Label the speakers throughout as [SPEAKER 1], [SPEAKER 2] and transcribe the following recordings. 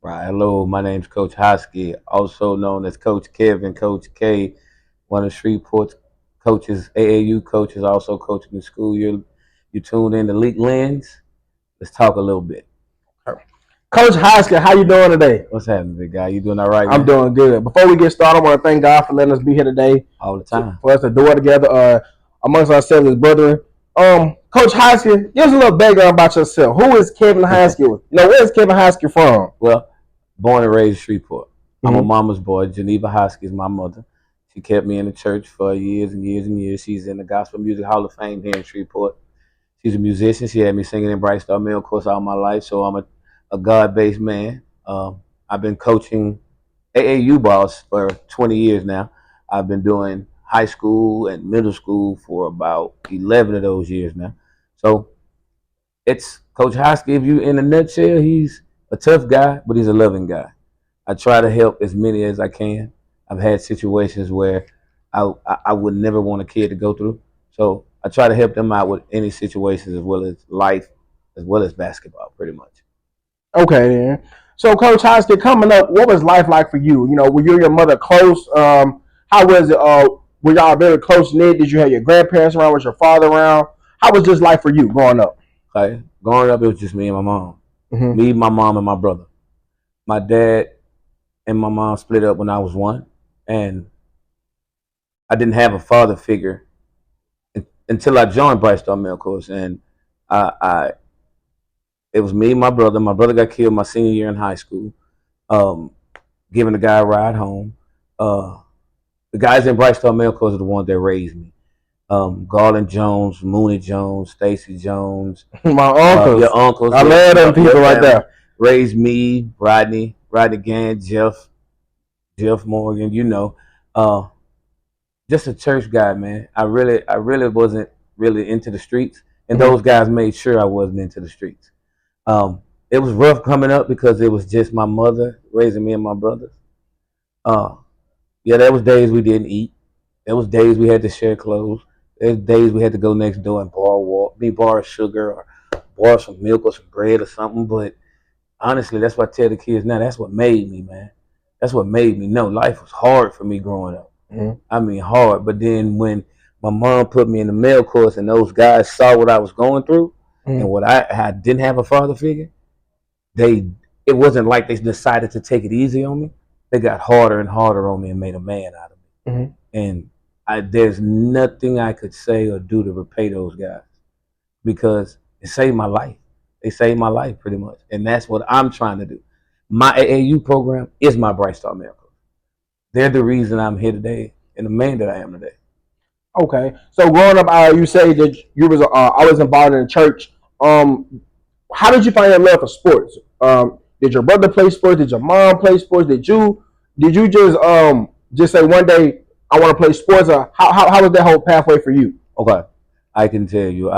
[SPEAKER 1] Right. Hello, my name's Coach Hoskey, also known as Coach Kevin, Coach K, one of Shreveport's coaches, AAU coaches, also coaching the school. You tuned in to Leak Lens. Let's talk a little bit.
[SPEAKER 2] Coach Hoskey, how you doing today?
[SPEAKER 1] What's happening, big guy? You doing all right,
[SPEAKER 2] I'm
[SPEAKER 1] man?
[SPEAKER 2] doing good. Before we get started, I want to thank God for letting us be here today,
[SPEAKER 1] All the time.
[SPEAKER 2] for us to do it together amongst ourselves as brethren. Coach Hoskey, give us a little background about yourself. Who is Kevin Hoskey? Where's Kevin Hoskey from?
[SPEAKER 1] Well, born and raised in Shreveport. I'm a mama's boy. Geneva Hoskey is my mother. She kept me in the church for years and years and years. She's in the Gospel Music Hall of Fame here in Shreveport. She's a musician. She had me singing in Bright Star Mill course all my life, so I'm a God-based man. I've been coaching AAU balls for 20 years now. I've been doing high school and middle school for about 11 of those years now. So it's Coach Hoskey. If you in a nutshell, he's a tough guy, but he's a loving guy. I try to help as many as I can. I've had situations where I would never want a kid to go through, so I try to help them out with any situations as well as life, as well as basketball, pretty much.
[SPEAKER 2] Okay, then. So, Coach Hoskey, coming up, what was life like for you? Were you and your mother close? How was it? Were y'all very close knit? Did you have your grandparents around? Was your father around? How was this life for you growing up?
[SPEAKER 1] Okay, growing up, it was just me and my mom,
[SPEAKER 2] Mm-hmm.
[SPEAKER 1] me, my mom, and my brother. My dad and my mom split up when I was one, and I didn't have a father figure until I joined Bright Star Mill Course, and I it was me and my brother. My brother got killed my senior year in high school, um, giving the guy a ride home. Uh, the guys in Bright Star Mill Course are the ones that raised me. Garland Jones, Mooney Jones, Stacy Jones,
[SPEAKER 2] My uncles.
[SPEAKER 1] your uncles.
[SPEAKER 2] I love them people right there.
[SPEAKER 1] Raised me, Rodney Gann, Jeff Morgan. Uh, just a church guy, man. I really wasn't really into the streets, and those guys made sure I wasn't into the streets. It was rough coming up because it was just my mother raising me and my brothers. Uh, yeah, there was days we didn't eat. There was days we had to share clothes. There's days we had to go next door and borrow sugar or borrow some milk or some bread or something. But honestly, that's what I tell the kids now. That's what made me, man. That's what made me know life was hard for me growing up.
[SPEAKER 2] Mm-hmm.
[SPEAKER 1] I mean, hard. But then when my mom put me in the male course and those guys saw what I was going through and what I didn't have a father figure, they it wasn't like they decided to take it easy on me. They got harder and harder on me and made a man out of me.
[SPEAKER 2] Mm-hmm.
[SPEAKER 1] And there's nothing I could say or do to repay those guys because it saved my life. They saved my life pretty much, and that's what I'm trying to do. My AAU program is my Bright Star Miracle. They're the reason I'm here today and the man that I am today.
[SPEAKER 2] Okay, so growing up, you say that you was always involved in the church. How did you find your love for sports? Did your brother play sports? Did your mom play sports? Did you just say one day I want to play sports? Or how was that whole pathway for you?
[SPEAKER 1] Okay, I can tell you.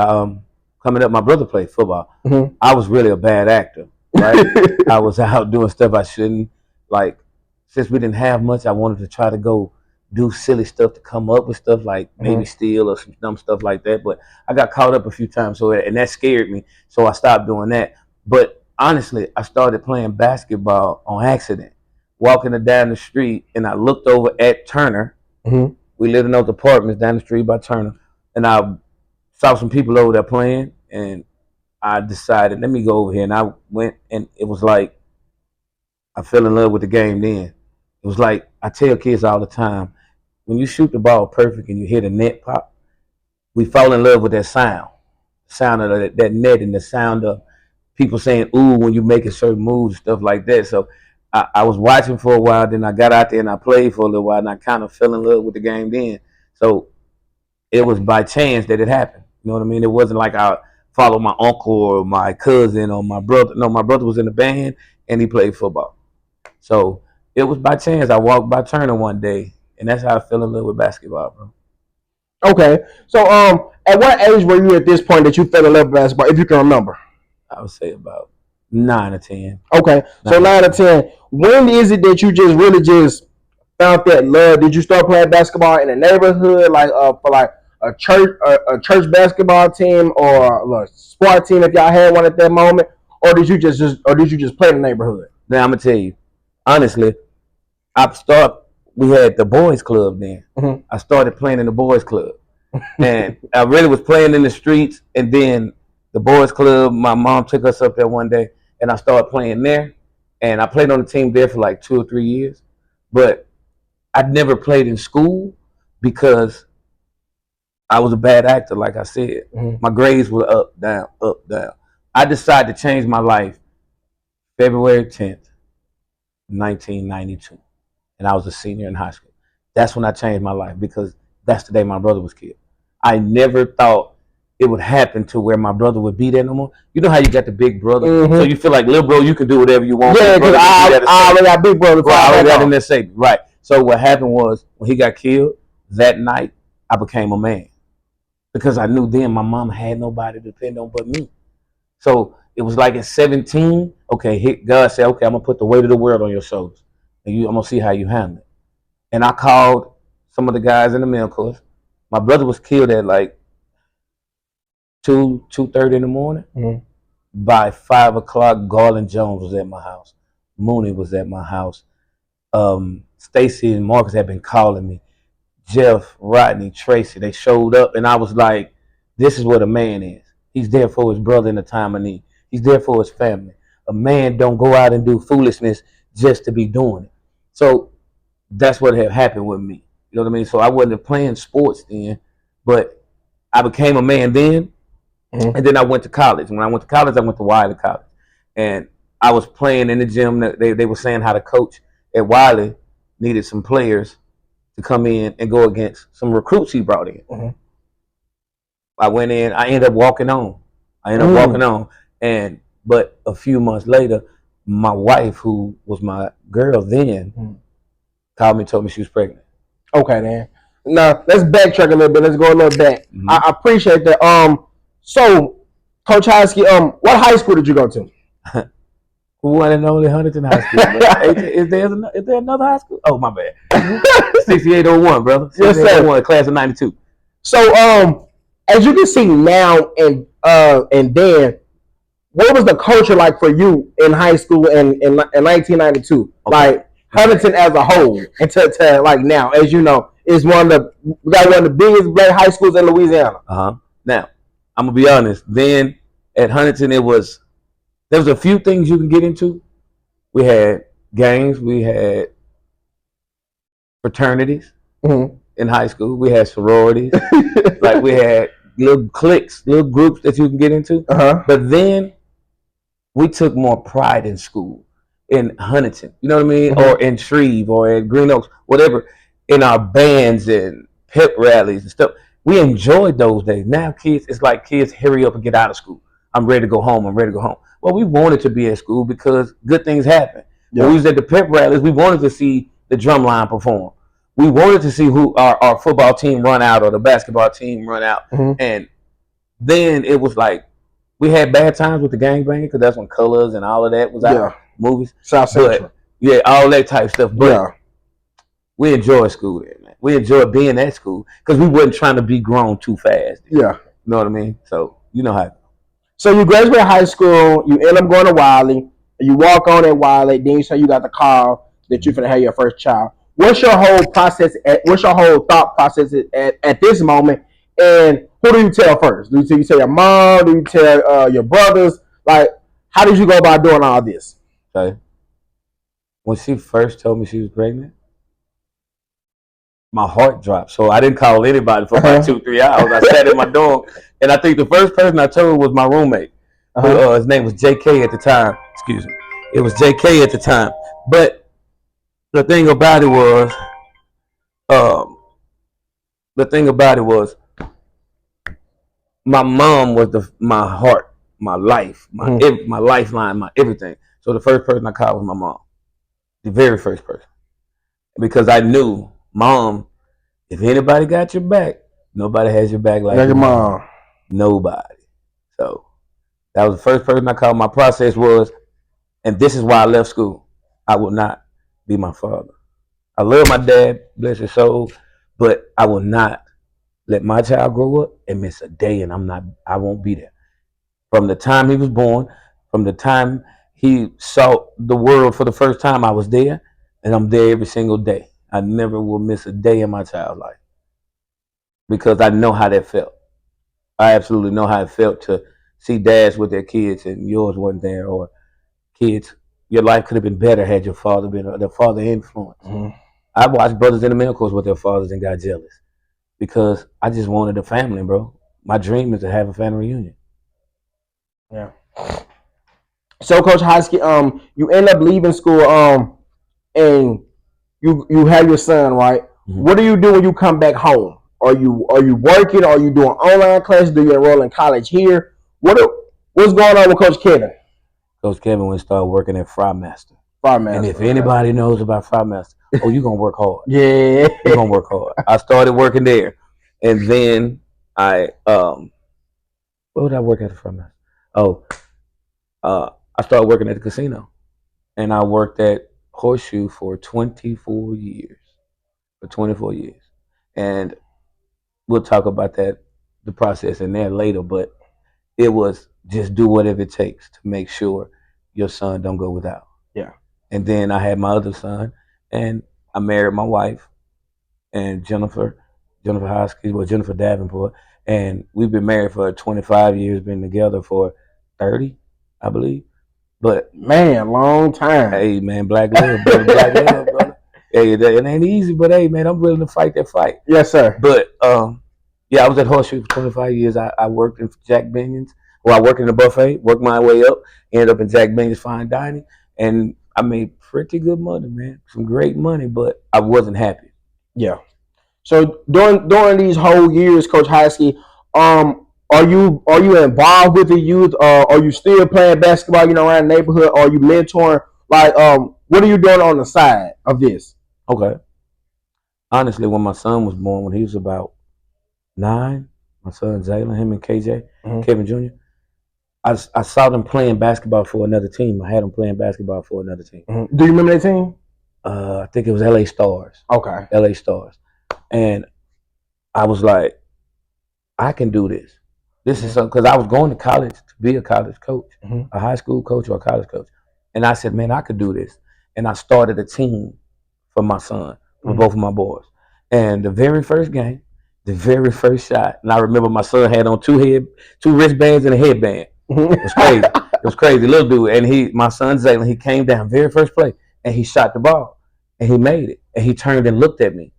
[SPEAKER 1] Coming up, my brother played football.
[SPEAKER 2] Mm-hmm.
[SPEAKER 1] I was really a bad actor, right? I was out doing stuff I shouldn't. Like, since we didn't have much, I wanted to try to go do silly stuff to come up with stuff like maybe steal or some dumb stuff like that. But I got caught up a few times, and that scared me. So I stopped doing that. But honestly, I started playing basketball on accident, walking down the street, and I looked over at Turner.
[SPEAKER 2] Mm-hmm.
[SPEAKER 1] We lived in those apartments down the street by Turner, and I saw some people over there playing, and I decided, let me go over here. And I went, and it was like I fell in love with the game then. It was like I tell kids all the time, when you shoot the ball perfect and you hit a net pop, we fall in love with that sound. The sound of that net and the sound of people saying ooh when you making certain moves, stuff like that. So I was watching for a while, then I got out there and I played for a little while, and I kind of fell in love with the game then. So it was by chance that it happened. You know what I mean? It wasn't like I followed my uncle or my cousin or my brother. No, my brother was in the band and he played football. So it was by chance. I walked by Turner one day, and that's how I fell in love with basketball, bro.
[SPEAKER 2] Okay, so at what age were you at this point that you fell in love with basketball, if you can remember?
[SPEAKER 1] I would say about 9 or 10.
[SPEAKER 2] Okay, so 9 or 10. When is it that you just really just found that love? Did you start playing basketball in the neighborhood, like for like a church basketball team or a sport team if y'all had one at that moment, or did you just play in the neighborhood?
[SPEAKER 1] Now I'm gonna tell you, honestly, we had the boys club then.
[SPEAKER 2] Mm-hmm.
[SPEAKER 1] I started playing in the boys club. And I really was playing in the streets, and then the boys club, my mom took us up there one day, and I started playing there. And I played on the team there for like 2 or 3 years. But I'd never played in school because I was a bad actor, like I said.
[SPEAKER 2] Mm-hmm.
[SPEAKER 1] My grades were up, down, up, down. I decided to change my life February 10th, 1992. And I was a senior in high school. That's when I changed my life because that's the day my brother was killed. I never thought it would happen to where my brother would be there no more. You know how you got the big brother, so you feel like, little bro, you can do whatever you want.
[SPEAKER 2] Yeah, because I already got big brother.
[SPEAKER 1] Right, I already got in there safe. Right. So what happened was when he got killed that night, I became a man because I knew then my mom had nobody to depend on but me. So it was like at 17, okay, God said, okay, I'm gonna put the weight of the world on your shoulders, and I'm gonna see how you handle it. And I called some of the guys in the mail course. My brother was killed at like 2:30 in the morning.
[SPEAKER 2] Mm-hmm.
[SPEAKER 1] By 5 o'clock, Garland Jones was at my house. Mooney was at my house. Stacy and Marcus had been calling me. Jeff, Rodney, Tracy, they showed up, and I was like, this is what a man is. He's there for his brother in the time of need. He's there for his family. A man don't go out and do foolishness just to be doing it. So that's what had happened with me. You know what I mean? So I wasn't playing sports then, but I became a man then, and then I went to college. When I went to college, I went to Wiley College, and I was playing in the gym. They were saying how to coach at Wiley needed some players to come in and go against some recruits he brought in.
[SPEAKER 2] Mm-hmm.
[SPEAKER 1] I went in. I ended up walking on. But a few months later, my wife, who was my girl then, called me and told me she was pregnant.
[SPEAKER 2] Okay, then. Now let's backtrack a little bit. Let's go a little back. Mm-hmm. I appreciate that. So, Coach Hoskey, what high school did you go to?
[SPEAKER 1] One and only Huntington High School. Is there another high school? Oh, my bad. 6801, brother. 6801, class of 92.
[SPEAKER 2] So, as you can see now and then, what was the culture like for you in high school in 1992? Okay. Like Huntington as a whole, and to like now, as you know, is we got one of the biggest black high schools in Louisiana.
[SPEAKER 1] Now, I'm gonna be honest. Then at Huntington, there was a few things you can get into. We had gangs, we had fraternities in high school, we had sororities, like we had little cliques, little groups that you can get into. But then we took more pride in school, in Huntington, you know what I mean, or in Shreve, or at Green Oaks, whatever, in our bands and pep rallies and stuff. We enjoyed those days. Now kids, it's like kids hurry up and get out of school. I'm ready to go home. Well, we wanted to be at school because good things happen. Yeah. When we was at the pep rallies, we wanted to see the drum line perform. We wanted to see who our football team run out or the basketball team run out. And then it was like we had bad times with the gangbanging because that's when Colors and all of that was out. Movies.
[SPEAKER 2] South Central.
[SPEAKER 1] Yeah, all that type stuff. But we enjoyed school there, man. We enjoyed being at school because we wasn't trying to be grown too fast.
[SPEAKER 2] Yeah.
[SPEAKER 1] You know what I mean? So, you know how.
[SPEAKER 2] So you graduate high school, you end up going to Wiley, you walk on at Wiley, then you say you got the call that you're gonna have your first child. What's your whole thought process at this moment? And who do you tell first? Do you tell your mom? Do you tell your brothers? Like, how did you go about doing all this?
[SPEAKER 1] Okay. When she first told me she was pregnant, my heart dropped. So I didn't call anybody for about 2-3 hours. I sat in my dorm, and I think the first person I told was my roommate. His name was JK at the time. Excuse me. It was JK at the time. But the thing about it was, my mom was my heart, my life, my lifeline, my everything. So the first person I called was my mom. The very first person. Because I knew, Mom, if anybody got your back, nobody has your back like your mom. Nobody. So that was the first person I called. My process was, and this is why I left school, I will not be my father. I love my dad, bless his soul, but I will not let my child grow up and miss a day, and I won't be there. From the time he was born, from the time he saw the world for the first time. I was there, and I'm there every single day. I never will miss a day in my child's life because I know how that felt. I absolutely know how it felt to see dads with their kids and yours wasn't there, or kids. Your life could have been better had your father been the father influence.
[SPEAKER 2] Mm-hmm.
[SPEAKER 1] I watched brothers in the miracles with their fathers and got jealous because I just wanted a family, bro. My dream is to have a family reunion.
[SPEAKER 2] Yeah. So, Coach Hoskey, you end up leaving school, and you have your son, right? Mm-hmm. What do you do when you come back home? Are you working? Are you doing online classes? Do you enroll in college here? What's going on with Coach Kevin?
[SPEAKER 1] Coach Kevin went to start working at Fry Master.
[SPEAKER 2] And
[SPEAKER 1] if anybody knows about Fry Master, oh, you're going to work hard.
[SPEAKER 2] Yeah.
[SPEAKER 1] You're going to work hard. I started working there. And then I, what did I work at Fry Master? Oh, I started working at the casino. And I worked at Horseshoe for 24 years. And we'll talk about that, the process in there later. But it was just do whatever it takes to make sure your son don't go without.
[SPEAKER 2] Yeah.
[SPEAKER 1] And then I had my other son, and I married my wife, and Jennifer Hoskey, Jennifer Davenport, and we've been married for 25 years, been together for 30, I believe. But
[SPEAKER 2] man, long time.
[SPEAKER 1] Hey, man, black love, brother, black love, brother. Hey, it ain't easy, but hey, man, I'm willing to fight that fight.
[SPEAKER 2] Yes, sir.
[SPEAKER 1] But yeah, I was at Horseshoe for 25 years. I worked in Jack Binion's. Well, I worked in the buffet, worked my way up, ended up in Jack Binion's fine dining, and I made pretty good money, man. Some great money, but I wasn't happy.
[SPEAKER 2] Yeah. So during these whole years, Coach Hoskey, are you involved with the youth? Are you still playing basketball, around the neighborhood? Are you mentoring? Like, what are you doing on the side of this?
[SPEAKER 1] Okay. Honestly, when my son was born, when he was about 9, my son Jalen, him and KJ, Kevin Jr., I saw them playing basketball for another team. I had them playing basketball for another team.
[SPEAKER 2] Do you remember that team?
[SPEAKER 1] I think it was LA Stars.
[SPEAKER 2] Okay.
[SPEAKER 1] LA Stars. And I was like, I can do this. This is something, because I was going to college to be a college coach, a high school coach or a college coach. And I said, man, I could do this. And I started a team for my son, for both of my boys. And the very first game, the very first shot, and I remember my son had on two wristbands and a headband. It was crazy. It was crazy, little dude. And my son Jalen, he came down very first play, and he shot the ball, and he made it. And he turned and looked at me.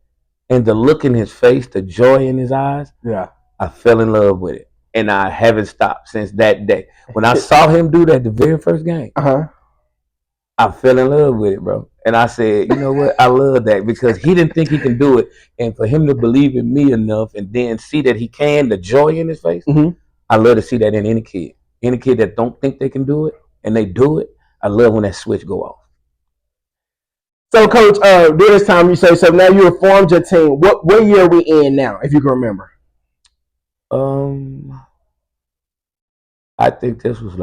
[SPEAKER 1] And the look in his face, the joy in his eyes,
[SPEAKER 2] yeah,
[SPEAKER 1] I fell in love with it. And I haven't stopped since that day. When I saw him do that the very first game, I fell in love with it, bro. And I said, you know what? I love that, because he didn't think he can do it. And for him to believe in me enough and then see that he can, the joy in his face, I love to see that in any kid. Any kid that don't think they can do it and they do it, I love when that switch go off.
[SPEAKER 2] So, Coach, during this time you say, so now you have formed your team. What year are we in now, if you can remember?
[SPEAKER 1] I think this was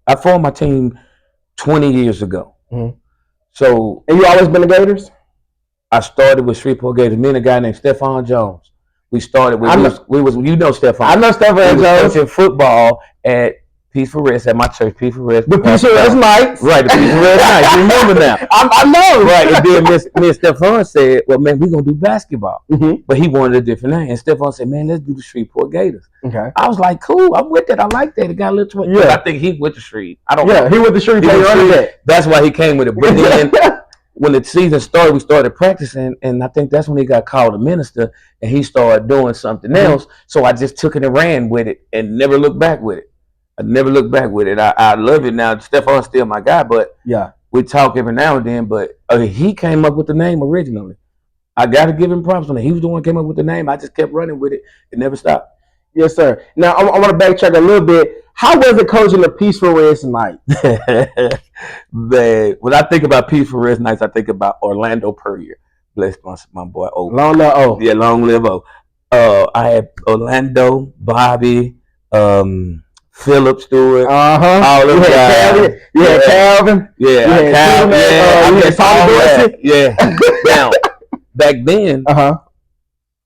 [SPEAKER 1] I formed my team 20 years ago. So,
[SPEAKER 2] and you always been the Gators?
[SPEAKER 1] I started with Shreveport Gators. Me and a guy named Stephon Jones. We started with you know Stephon.
[SPEAKER 2] I know Stephon Jones.
[SPEAKER 1] Coaching football at Peace for Rest, at my church, Peace for Rest.
[SPEAKER 2] The Peace for Rest Knights.
[SPEAKER 1] Right, the Peace for Rest Knights. You remember now.
[SPEAKER 2] I know.
[SPEAKER 1] Right, and then me and Stephon said, well, man, we're going to do basketball. But he wanted a different name. And Stephon said, man, let's do the Shreveport Gators.
[SPEAKER 2] Okay.
[SPEAKER 1] I was like, cool, I'm with it. I like that. It got a little twist. Yeah. I think he went to Shreve. I don't know.
[SPEAKER 2] Yeah, he went to Shreve.
[SPEAKER 1] That's why he came with it. But then when the season started, we started practicing, and I think that's when he got called a minister, and he started doing something else. So I just took it and ran with it and never looked back with it. I never looked back with it. I love it now. Stephon's still my guy, but
[SPEAKER 2] yeah,
[SPEAKER 1] we talk every now and then. But he came up with the name originally. I got to give him props on it. He was the one who came up with the name. I just kept running with it. It never stopped.
[SPEAKER 2] Yes, sir. Now, I want to backtrack a little bit. How was it coaching the Peaceful Rest Knights?
[SPEAKER 1] Man, when I think about Peaceful Rest Knights, I think about Orlando Puryear. Bless my boy O.
[SPEAKER 2] Long live O.
[SPEAKER 1] Yeah, long live O. I had Orlando, Bobby, Philip Stewart. All of them.
[SPEAKER 2] You had Calvin.
[SPEAKER 1] Yeah,
[SPEAKER 2] you had Tommy Dorsey.
[SPEAKER 1] Yeah. Now, back then,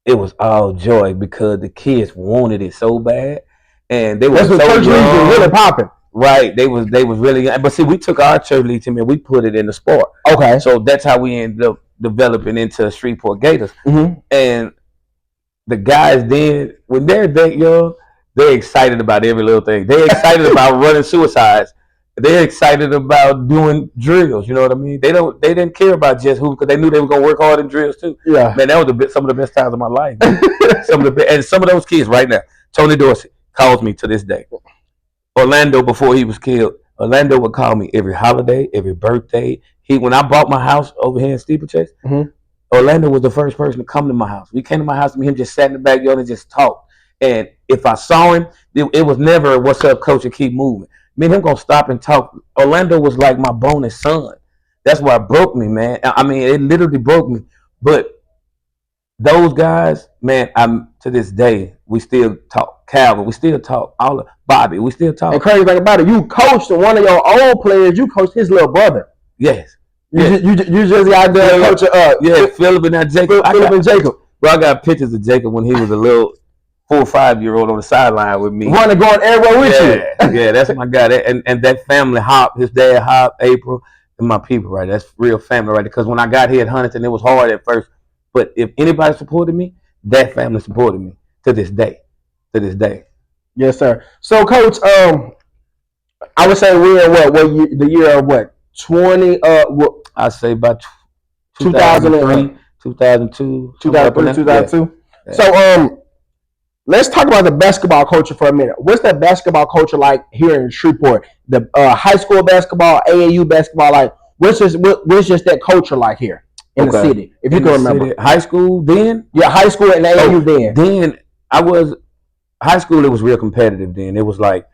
[SPEAKER 1] it was all joy because the kids wanted it so bad. And they were so young.
[SPEAKER 2] Really popping.
[SPEAKER 1] Right, they was really, but see, we took our church league team and we put it in the sport.
[SPEAKER 2] Okay.
[SPEAKER 1] So that's how we ended up developing into Shreveport Gators.
[SPEAKER 2] Mm-hmm.
[SPEAKER 1] And the guys then, when they're that young, they're excited about every little thing. They're excited about running suicides. They're excited about doing drills. You know what I mean? They didn't care about just who, because they knew they were gonna work hard in drills too.
[SPEAKER 2] Yeah.
[SPEAKER 1] Man, that was some of the best times of my life. some of those kids right now. Tony Dorsey calls me to this day. Orlando, before he was killed, Orlando would call me every holiday, every birthday. When I bought my house over here in Steeplechase,
[SPEAKER 2] mm-hmm.
[SPEAKER 1] Orlando was the first person to come to my house. We came to my house, and him just sat in the backyard and just talked. And if I saw him, it was never, "What's up, coach?" and keep moving. Me and him gonna stop and talk. Orlando was like my bonus son. That's why it broke me, man. I mean, it literally broke me. But those guys, man, to this day, we still talk. Calvin, we still talk. All of Bobby, we still talk.
[SPEAKER 2] And crazy thing about it, you coached one of your old players. You coached his little brother.
[SPEAKER 1] Yes.
[SPEAKER 2] You just got there coaching.
[SPEAKER 1] Philip and Jacob.
[SPEAKER 2] Philip and Jacob.
[SPEAKER 1] Bro, I got pictures of Jacob when he was a little 4 or 5-year-old on the sideline with me.
[SPEAKER 2] Running, going everywhere with
[SPEAKER 1] you. Yeah, that's my guy. And that family, Hop, his dad, Hop, April, and my people, right? That's real family, right? Because when I got here at Huntington, it was hard at first. But if anybody supported me, that family supported me to this day. To this day.
[SPEAKER 2] Yes, sir. So, Coach, I would say we're in the year of what? 20,
[SPEAKER 1] I say about
[SPEAKER 2] 2003,
[SPEAKER 1] 2002.
[SPEAKER 2] 2002. Yeah. So, let's talk about the basketball culture for a minute. What's the basketball culture like here in Shreveport? The high school basketball, AAU basketball, like what's just that culture like here in the city? If you can remember,
[SPEAKER 1] city. High school then?
[SPEAKER 2] Yeah, high school and AAU then.
[SPEAKER 1] Then high school. It was real competitive. Then it was like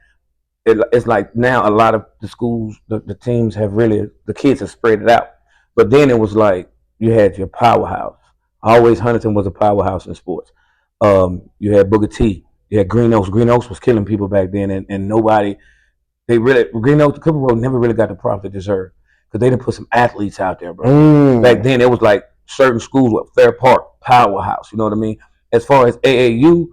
[SPEAKER 1] it's like now a lot of the schools, the teams have really, the kids have spread it out. But then it was like you had your powerhouse. Always Huntington was a powerhouse in sports. You had Booker T. You had Green Oaks. Green Oaks was killing people back then, and nobody, Green Oaks, the Cooper Road never really got the props they deserved because they didn't put some athletes out there, bro. Back then, it was like certain schools were Fair Park, powerhouse. You know what I mean? As far as AAU,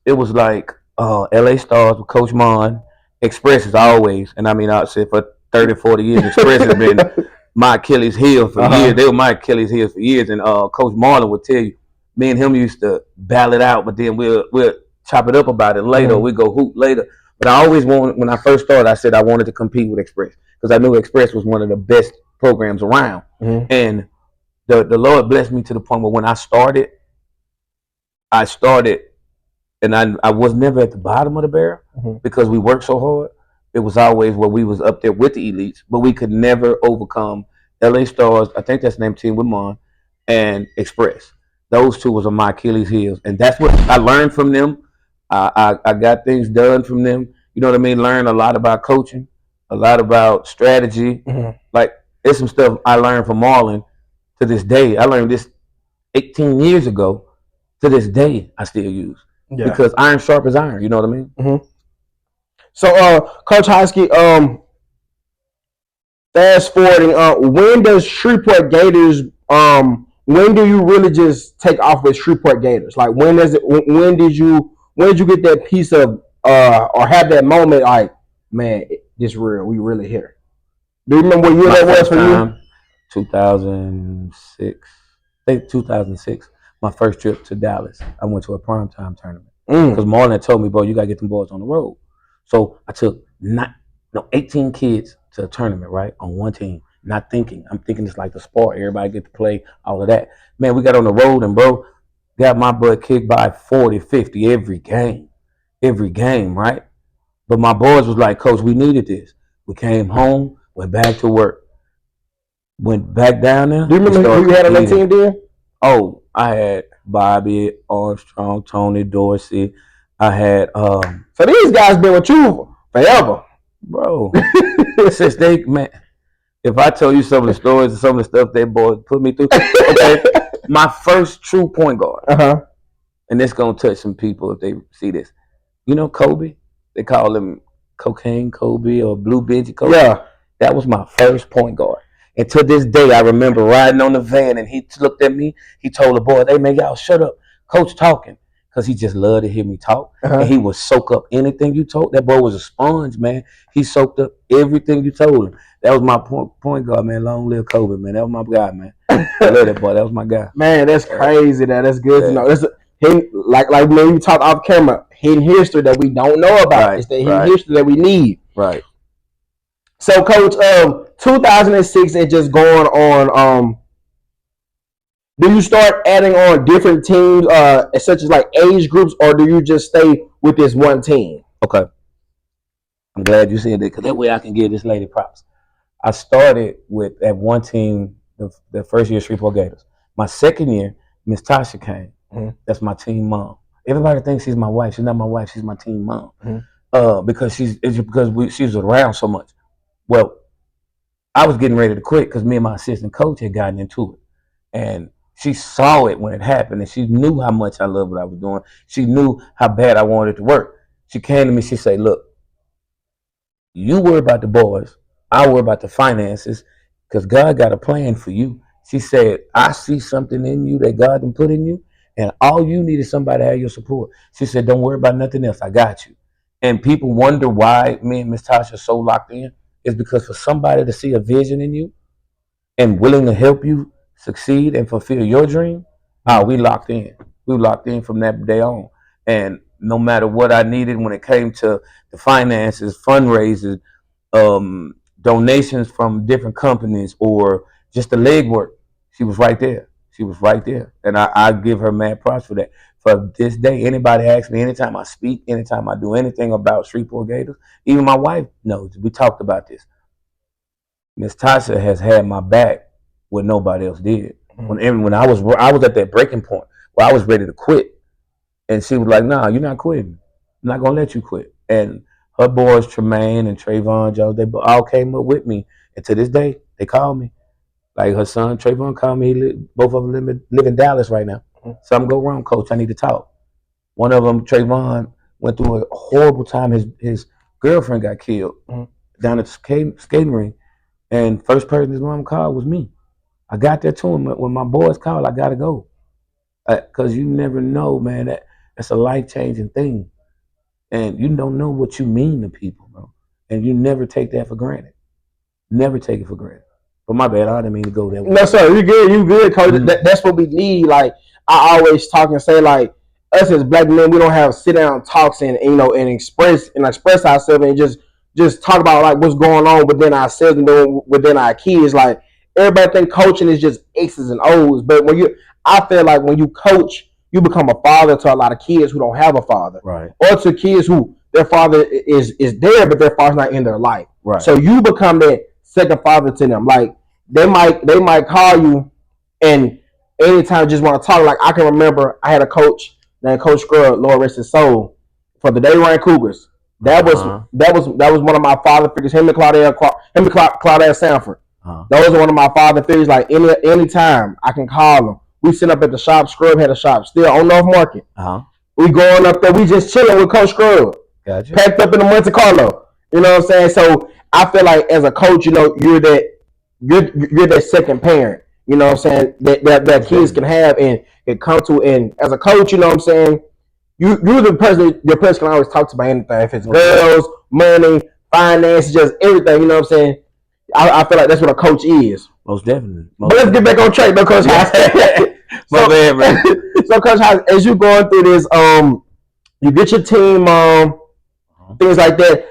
[SPEAKER 1] it was like LA Stars with Coach Mon. Express is always, and I mean, I'd say for 30, 40 years, Express has been my Achilles heel for years. They were my Achilles heels for years, and Coach Marlon would tell you, me and him used to battle it out, but then we'll chop it up about it later. We go hoop later. But I always wanted, when I first started, I said I wanted to compete with Express because I knew Express was one of the best programs around. And the Lord blessed me to the point where when I started, and I was never at the bottom of the barrel because we worked so hard. It was always where we was up there with the elites, but we could never overcome LA Stars. I think that's named team with Mon and Express. Those two was on my Achilles heels, and that's what I learned from them. I got things done from them. You know what I mean? Learned a lot about coaching, a lot about strategy. Like there's some stuff I learned from Marlon to this day. I learned this 18 years ago. To this day, I still use because iron sharp as iron. You know what I mean?
[SPEAKER 2] So, Coach Hoskey, fast forwarding, when does Shreveport Gators? When do you really just take off with Shreveport Gators? Like when did you get that piece of or have that moment like, man, this real, we really here? Do you remember what year that was for you?
[SPEAKER 1] 2006. I think 2006. My first trip to Dallas. I went to a primetime tournament because Marlon had told me, bro, you gotta get them boys on the road. So I took 18 kids to a tournament, right, on one team. Not thinking. I'm thinking it's like the sport. Everybody get to play, all of that. Man, we got on the road and, bro, got my butt kicked by 40, 50 every game. Every game, right? But my boys was like, Coach, we needed this. We came home, went back to work. Went back down there.
[SPEAKER 2] Do you remember who you had on that team then?
[SPEAKER 1] Oh, I had Bobby, Armstrong, Tony, Dorsey. I had...
[SPEAKER 2] So these guys been with you forever.
[SPEAKER 1] Bro. Since they... Man, if I tell you some of the stories and some of the stuff they boys put me through, okay, my first true point guard, and it's gonna touch some people if they see this. You know Kobe? They call him Cocaine Kobe or Blue Benji Kobe.
[SPEAKER 2] Yeah,
[SPEAKER 1] that was my first point guard. And to this day, I remember riding on the van, and he looked at me. He told the boy, "Hey man, y'all shut up, Coach talking." because he just loved to hear me talk. And he would soak up anything you told. That boy was a sponge, man. He soaked up everything you told him. That was my point guard, man. Long live Kobe, man. That was my guy, man. I love that boy. That was my guy.
[SPEAKER 2] Man, that's crazy. That's good to know. That's like when you talk off camera, hidden history that we don't know about. Right, it's the hidden history that we need.
[SPEAKER 1] Right.
[SPEAKER 2] So, Coach, 2006 and just going on. Do you start adding on different teams, such as like age groups, or do you just stay with this one team?
[SPEAKER 1] Okay. I'm glad you said that, because that way I can give this lady props. I started with at one team the first year, Shreveport Gators. My second year, Miss Tasha came. Mm-hmm. That's my team mom. Everybody thinks she's my wife. She's not my wife. She's my team mom. Mm-hmm. Because she was around so much. Well, I was getting ready to quit because me and my assistant coach had gotten into it, and she saw it when it happened, and she knew how much I loved what I was doing. She knew how bad I wanted it to work. She came to me. She said, "Look, you worry about the boys. I worry about the finances, because God got a plan for you." She said, "I see something in you that God done put in you, and all you need is somebody to have your support." She said, "Don't worry about nothing else. I got you." And people wonder why me and Miss Tasha are so locked in. It's because for somebody to see a vision in you and willing to help you succeed and fulfill your dream, we locked in. We locked in from that day on. And no matter what I needed when it came to the finances, fundraisers, donations from different companies, or just the legwork, she was right there. She was right there. And I give her mad props for that. For this day, anybody asks me, anytime I speak, anytime I do anything about Shreveport Gators, even my wife knows. We talked about this. Miss Tasha has had my back when nobody else did. Mm-hmm. When I was at that breaking point where I was ready to quit, and she was like, "Nah, you're not quitting. I'm not gonna let you quit." And her boys, Tremaine and Trayvon Jones, they all came up with me, and to this day, they call me. Like her son Trayvon called me. Both of them live in Dallas right now. Mm-hmm. Something go wrong, Coach. I need to talk. One of them, Trayvon, went through a horrible time. His girlfriend got killed down at the skating rink. And first person his mom called was me. I got there to him when my boys called. I got to go, because you never know, man. That's a life-changing thing, and you don't know what you mean to people, bro. And you never take that for granted. Never take it for granted. But my bad, I didn't mean to go that way.
[SPEAKER 2] No, sir, you good, Coach. Mm-hmm. That's what we need. Like I always talk and say, like us as black men, we don't have sit down talks and and express ourselves and just talk about like what's going on within ourselves and within our kids. Like everybody think coaching is just X's and O's, but I feel like when you coach, you become a father to a lot of kids who don't have a father,
[SPEAKER 1] right?
[SPEAKER 2] Or to kids who their father is there, but their father's not in their life,
[SPEAKER 1] right?
[SPEAKER 2] So you become that second father to them. Like they might call you, and anytime just want to talk. Like I can remember, I had a coach named Coach Scrub, Lord rest his soul, for the Day Ryan Cougars. That was one of my father figures. Him and Claudette Sanford. Those are one of my father figures. Like any time I can call them. We sit up at the shop. Scrub had a shop still on North Market. We going up there. We just chilling with Coach Scrub.
[SPEAKER 1] Gotcha.
[SPEAKER 2] Packed up in the Monte Carlo. You know what I'm saying? So I feel like as a coach, you're that second parent. You know what I'm saying? That kids can have and come to. And as a coach, you know what I'm saying? You're the person. Your person can always talk to about anything. If it's girls, money, finance, just everything. You know what I'm saying? I feel like that's what a coach is.
[SPEAKER 1] Most definitely.
[SPEAKER 2] But let's get back on track, though, Coach House. So, Coach House, as you going through this, you get your team, things like that.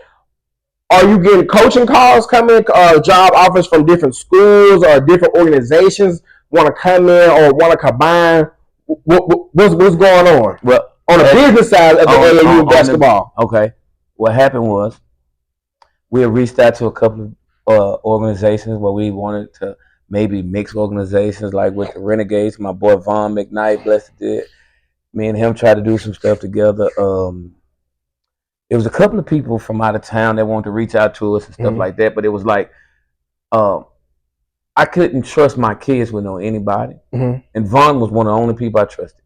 [SPEAKER 2] Are you getting coaching calls coming, job offers from different schools or different organizations want to come in or want to combine? What's going on?
[SPEAKER 1] Well,
[SPEAKER 2] on the business side of the AAU basketball.
[SPEAKER 1] Okay. What happened was we had reached out to a couple of organizations where we wanted to maybe mix organizations, like with the Renegades. My boy Vaughn McKnight, blessed did. Me and him tried to do some stuff together. It was a couple of people from out of town that wanted to reach out to us and stuff like that, but it was like I couldn't trust my kids with anybody. And Vaughn was one of the only people I trusted.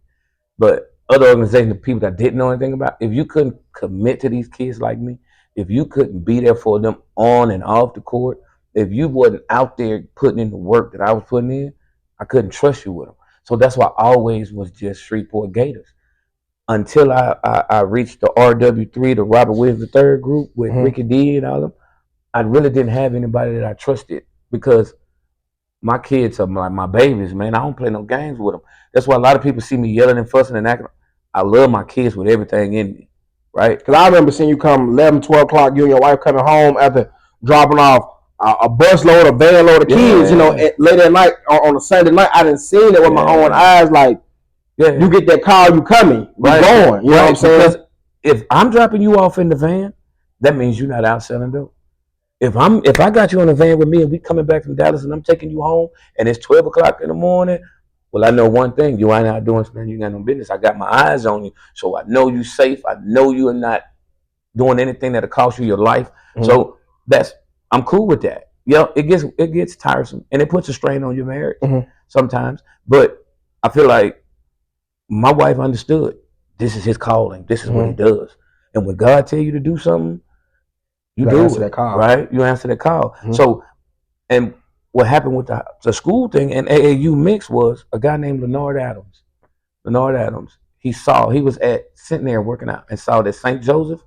[SPEAKER 1] But other organizations, people that I didn't know anything about, if you couldn't commit to these kids like me, if you couldn't be there for them on and off the court, if you wasn't out there putting in the work that I was putting in, I couldn't trust you with them. So that's why I always was just Shreveport Gators. until I reached the RW3, the Robert Williams III group with Ricky D and all them. I really didn't have anybody that I trusted because my kids are my babies, man. I don't play no games with them. That's why a lot of people see me yelling and fussing and acting. I love my kids with everything in me, right?
[SPEAKER 2] Because I remember seeing you come 11, 12 o'clock, you and your wife coming home after dropping off a bus load, a van load of kids, late at night on a Sunday night. I didn't see it with my own eyes. Like, you get that call, you coming, you going. You know what I'm saying?
[SPEAKER 1] Because if I'm dropping you off in the van, that means you're not out selling dope. If I got you in a van with me and we coming back from Dallas and I'm taking you home and it's 12 o'clock in the morning, well, I know one thing: you ain't out doing something. You got no business. I got my eyes on you, so I know you safe. I know you are not doing anything that'll cost you your life. So I'm cool with that. Yeah, it gets tiresome and it puts a strain on your marriage sometimes. But I feel like my wife understood. This is his calling. This is what he does. And when God tell you to do something, you do
[SPEAKER 2] answer that call,
[SPEAKER 1] right? You answer that call. So, and what happened with the school thing and AAU mix was a guy named Leonard Adams. Leonard Adams. He was sitting there working out and saw that St. Joseph,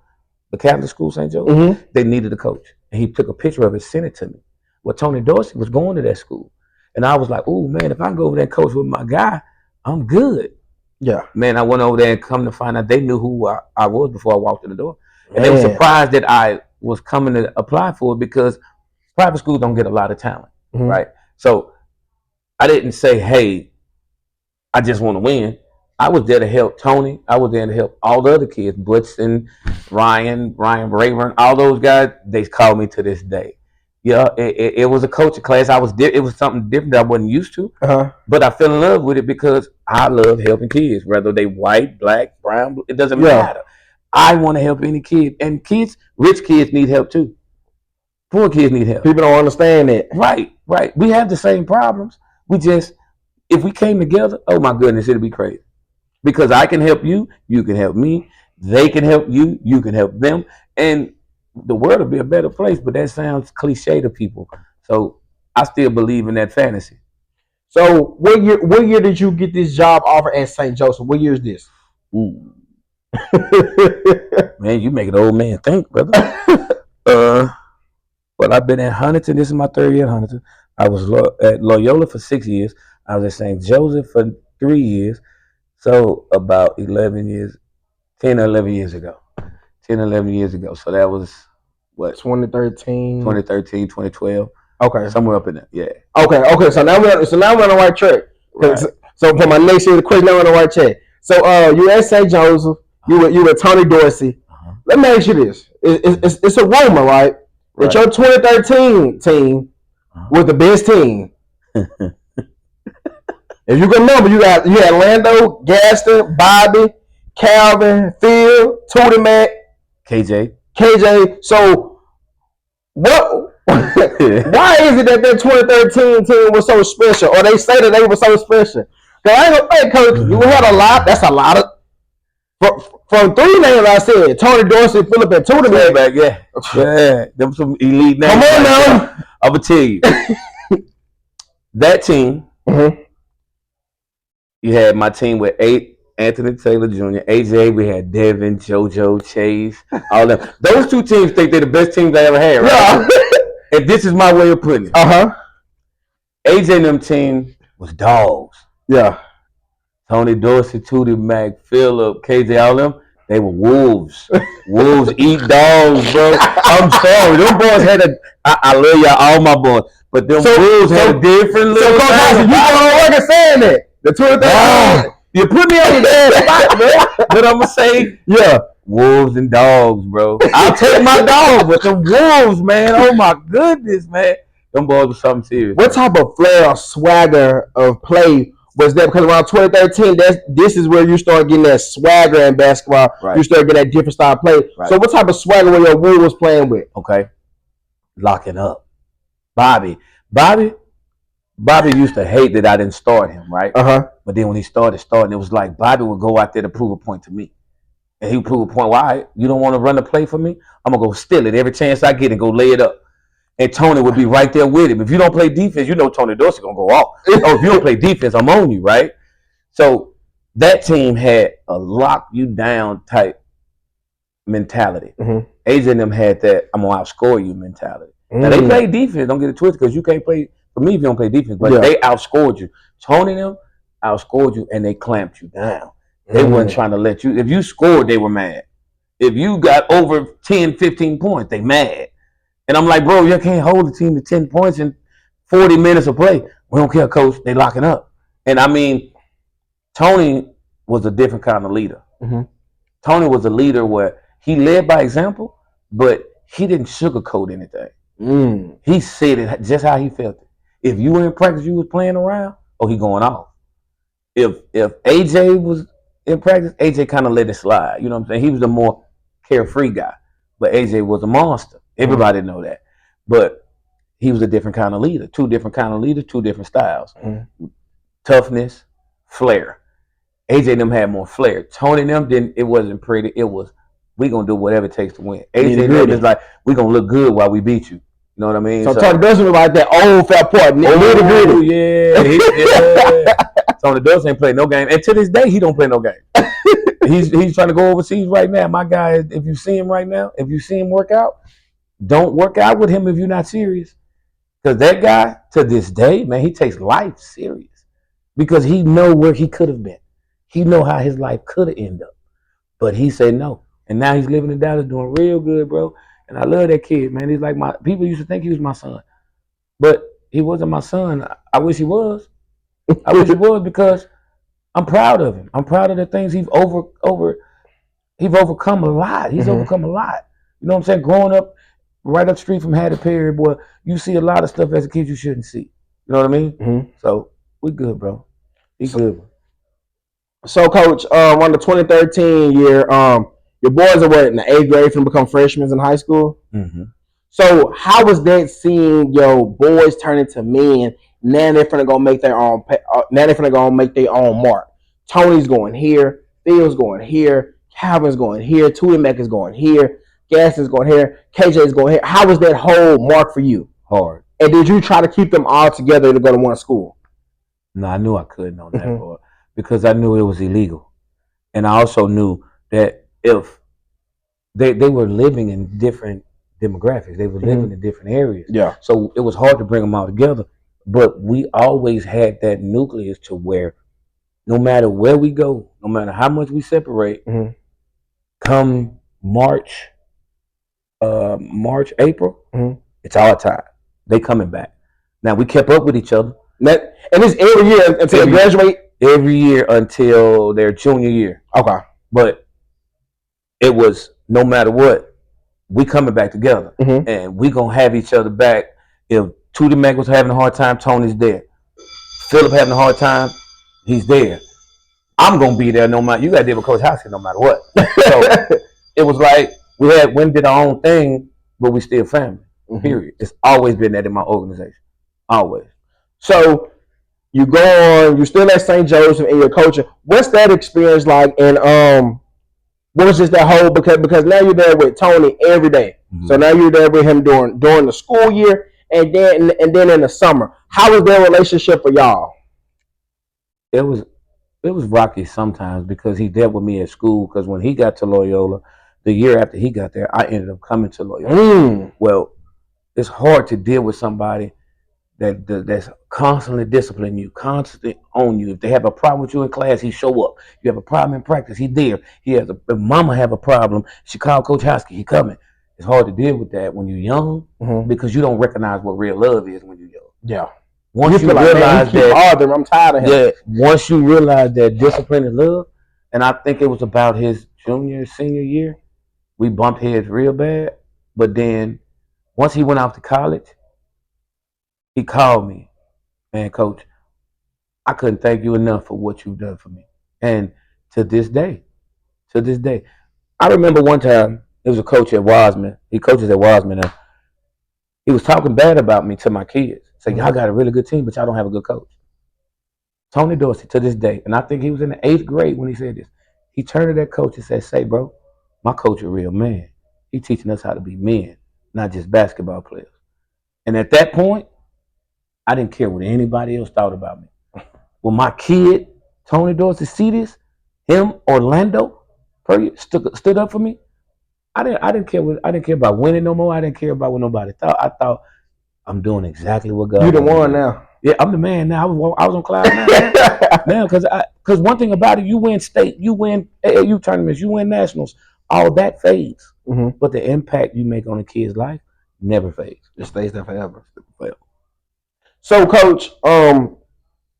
[SPEAKER 1] the Catholic school, St. Joseph, they needed a coach. And he took a picture of it, sent it to me. Well, Tony Dorsey was going to that school. And I was like, oh, man, if I can go over there and coach with my guy, I'm good.
[SPEAKER 2] Yeah.
[SPEAKER 1] Man, I went over there and come to find out they knew who I was before I walked in the door. And they were surprised that I was coming to apply for it because private schools don't get a lot of talent, right? So I didn't say, hey, I just want to win. I was there to help Tony. I was there to help all the other kids, Blitzen, Ryan Rayburn, all those guys. They call me to this day. Yeah, it was a coaching class. It was something different that I wasn't used to, but I fell in love with it because I love helping kids, whether they white, black, brown. It doesn't matter. I want to help any kid, and rich kids need help too. Poor kids need help.
[SPEAKER 2] People don't understand that.
[SPEAKER 1] Right. We have the same problems. If we came together, oh my goodness, it'd be crazy. Because I can help you, you can help me, they can help you, you can help them, and the world will be a better place. But that sounds cliche to people, so I still believe in that fantasy.
[SPEAKER 2] So, what year did you get this job offer at St. Joseph? What year is this?
[SPEAKER 1] Ooh. Man, you make an old man think, brother. Well, I've been at Huntington. This is my third year at Huntington. I was at Loyola for 6 years. I was at St. Joseph for 3 years. So about 10 or 11 years ago. 10 or 11 years ago. So that was, what?
[SPEAKER 2] 2013.
[SPEAKER 1] 2012.
[SPEAKER 2] Okay.
[SPEAKER 1] Somewhere up in there, yeah.
[SPEAKER 2] Okay. So now we're on the right track. Right. So for my next year, the question, now we're on the right track. So you at St. Joseph. You were Tony Dorsey. Let me ask you this. It's a rumor, right? That your 2013 team was the best team. If you can remember, you had Lando, Gaston, Bobby, Calvin, Phil, Tootie Mac, KJ. So what? Why is it that 2013 team was so special, or they say that they were so special? Because I ain't gonna say, Coach, you had a lot. That's a lot of. From three names I said, Tony Dorsey, Phillip, and Tootie Mac.
[SPEAKER 1] Yeah, them some elite names.
[SPEAKER 2] Come on now.
[SPEAKER 1] I'm gonna tell you, that team. You had my team with Anthony Taylor Jr., AJ. We had Devin, JoJo, Chase, all them. Those two teams think they're the best teams I ever had, right? Yeah. And this is my way of putting it. AJ and them team was dogs.
[SPEAKER 2] Yeah.
[SPEAKER 1] Tony Dorsey, Tootie Mac, Phillip, KJ, all them, they were wolves. Wolves eat dogs, bro. I'm sorry. Them boys had I love y'all, all my boys. But them wolves had a different little
[SPEAKER 2] you don't work saying that. The 2013.
[SPEAKER 1] You put me on the bad spot, bro. But I'm going to say, wolves and dogs, bro. I'll take my dog, but them wolves, man, oh my goodness, man. Them boys was something serious.
[SPEAKER 2] What type of flair or swagger of play was that? Because around 2013, this is where you start getting that swagger in basketball. Right. You start getting that different style of play. Right. So what type of swagger were your Wolves playing with?
[SPEAKER 1] Okay. Locking up. Bobby used to hate that I didn't start him, right? But then when he started, it was like Bobby would go out there to prove a point to me. And he would prove a point. Why? You don't want to run the play for me? I'm going to go steal it every chance I get and go lay it up. And Tony would be right there with him. If you don't play defense, you know Tony Dorsey going to go off. Oh, if you don't play defense, I'm on you, right? So that team had a lock you down type mentality. AJ and them had that I'm gonna outscore you mentality. Now they played defense. Don't get it twisted because you can't play for me if you don't play defense. But they outscored you. Tony and them outscored you and they clamped you down. They weren't trying to let you. If you scored, they were mad. If you got over 10, 15 points, they mad. And I'm like, bro, you can't hold the team to 10 points in 40 minutes of play. We don't care, coach. They locking up. And I mean, Tony was a different kind of leader. Tony was a leader where he led by example, but he didn't sugarcoat anything. He said it just how he felt it. If you were in practice, you was playing around, he going off. If AJ was in practice, AJ kind of let it slide. You know what I'm saying? He was the more carefree guy, but AJ was a monster. Everybody know that. But he was a different kind of leader. Two different kind of leaders, two different styles. Toughness, flair. AJ and them had more flair. Tony and them didn't. It wasn't pretty. It was we gonna do whatever it takes to win. AJ and them is like we gonna look good while we beat you. You know what I mean?
[SPEAKER 2] So Tony Dawson was like that old fat part.
[SPEAKER 1] Yeah. Tony Dawson ain't played no game, and to this day he don't play no game. He's trying to go overseas right now. My guy, if you see him right now, if you see him work out, don't work out with him if you're not serious. Because that guy, to this day, man, he takes life serious. Because he know where he could have been. He know how his life could have ended up. But he said no. And now he's living in Dallas doing real good, bro. And I love that kid, man. He's like people used to think he was my son. But he wasn't my son. I wish he was. I wish he was because I'm proud of him. I'm proud of the things he's overcome a lot. He's overcome a lot. You know what I'm saying? Growing up right up the street from Hattie Perry, boy, you see a lot of stuff as a kid you shouldn't see. You know what I mean? So we good, bro. He's good.
[SPEAKER 2] So, Coach, on the 2013 year, your boys are in the 8th grade to become freshmen in high school. So, how was that seeing your boys turn into men? Now they're finna go make their own. Now they're finna go make their own mark. Tony's going here. Phil's going here. Calvin's going here. Tootie Mac is going here. Gaston's going here. KJ's going here. How was that whole mark for you?
[SPEAKER 1] Hard.
[SPEAKER 2] And did you try to keep them all together to go to one school?
[SPEAKER 1] No, I knew I couldn't on that part because I knew it was illegal, and I also knew that if they were living in different demographics, they were living in different areas.
[SPEAKER 2] Yeah.
[SPEAKER 1] So it was hard to bring them all together. But we always had that nucleus to where no matter where we go, no matter how much we separate, come March, April, it's our time. They coming back. Now we kept up with each other.
[SPEAKER 2] And it's every year until they graduate?
[SPEAKER 1] Every year until their junior year.
[SPEAKER 2] Okay.
[SPEAKER 1] But it was no matter what, we coming back together. And we gonna have each other back. If Tootie Mac was having a hard time, Tony's there. Philip having a hard time, he's there. I'm gonna be there no matter. You gotta deal with Coach Hoskey no matter what. So it was like we did our own thing, but we still family. Period. It's always been that in my organization. Always.
[SPEAKER 2] So you go on, you still at St. Joseph and you're coaching. What's that experience like? And what was just that whole because now you're there with Tony every day. So now you're there with him during the school year and then in the summer. How was their relationship for y'all?
[SPEAKER 1] It was rocky sometimes because he dealt with me at school. Because when he got to Loyola, the year after he got there, I ended up coming to Loyola. Well, it's hard to deal with somebody that's constantly disciplining you, constantly on you. If they have a problem with you in class, he show up. You have a problem in practice, he there. If mama have a problem, she call Coach Hoskey, he coming. It's hard to deal with that when you're young because you don't recognize what real love is when you're young.
[SPEAKER 2] Yeah.
[SPEAKER 1] Once you realize that,
[SPEAKER 2] I'm tired of him.
[SPEAKER 1] Yeah. Once you realize that discipline is love, and I think it was about his senior year, we bumped heads real bad. But then once he went off to college, he called me, man, Coach, I couldn't thank you enough for what you've done for me. And to this day, I remember one time there was a coach at Wiseman. He coaches at Wiseman now. He was talking bad about me to my kids. Saying, y'all got a really good team, but y'all don't have a good coach. Tony Dorsey, to this day, and I think he was in the 8th grade when he said this. He turned to that coach and said, say, bro, my coach a real man. He teaching us how to be men, not just basketball players. And at that point, I didn't care what anybody else thought about me. When my kid, Tony Dorsey, see this, him, Orlando, stood up for me. I didn't care about winning no more. I didn't care about what nobody thought. I thought I'm doing exactly what God.
[SPEAKER 2] You the one now.
[SPEAKER 1] Yeah, I'm the man now. I was on cloud nine now because one thing about it, you win state, you win AAU tournaments, you win nationals, all that fades, but the impact you make on a kid's life never fades.
[SPEAKER 2] It stays there forever. So, Coach,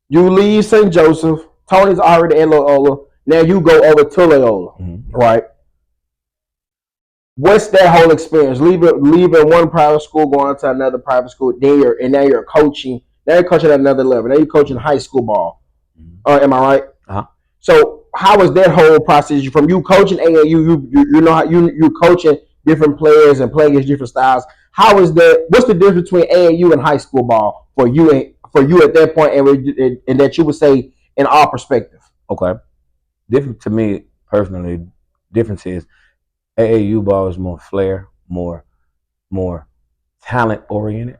[SPEAKER 2] you leave St. Joseph. Tony's already in Loyola. Now you go over to Loyola, right? What's that whole experience? Leaving one private school, going to another private school. Now you're coaching. Now you're coaching at another level. Now you're coaching high school ball. Am I right? So how was that whole process from you coaching AAU? You know how you coaching different players and playing against different styles. How is that? What's the difference between AAU and high school ball for you at that point, and that you would say in our perspective?
[SPEAKER 1] Okay, different to me personally. Difference is AAU ball is more flair, more talent oriented.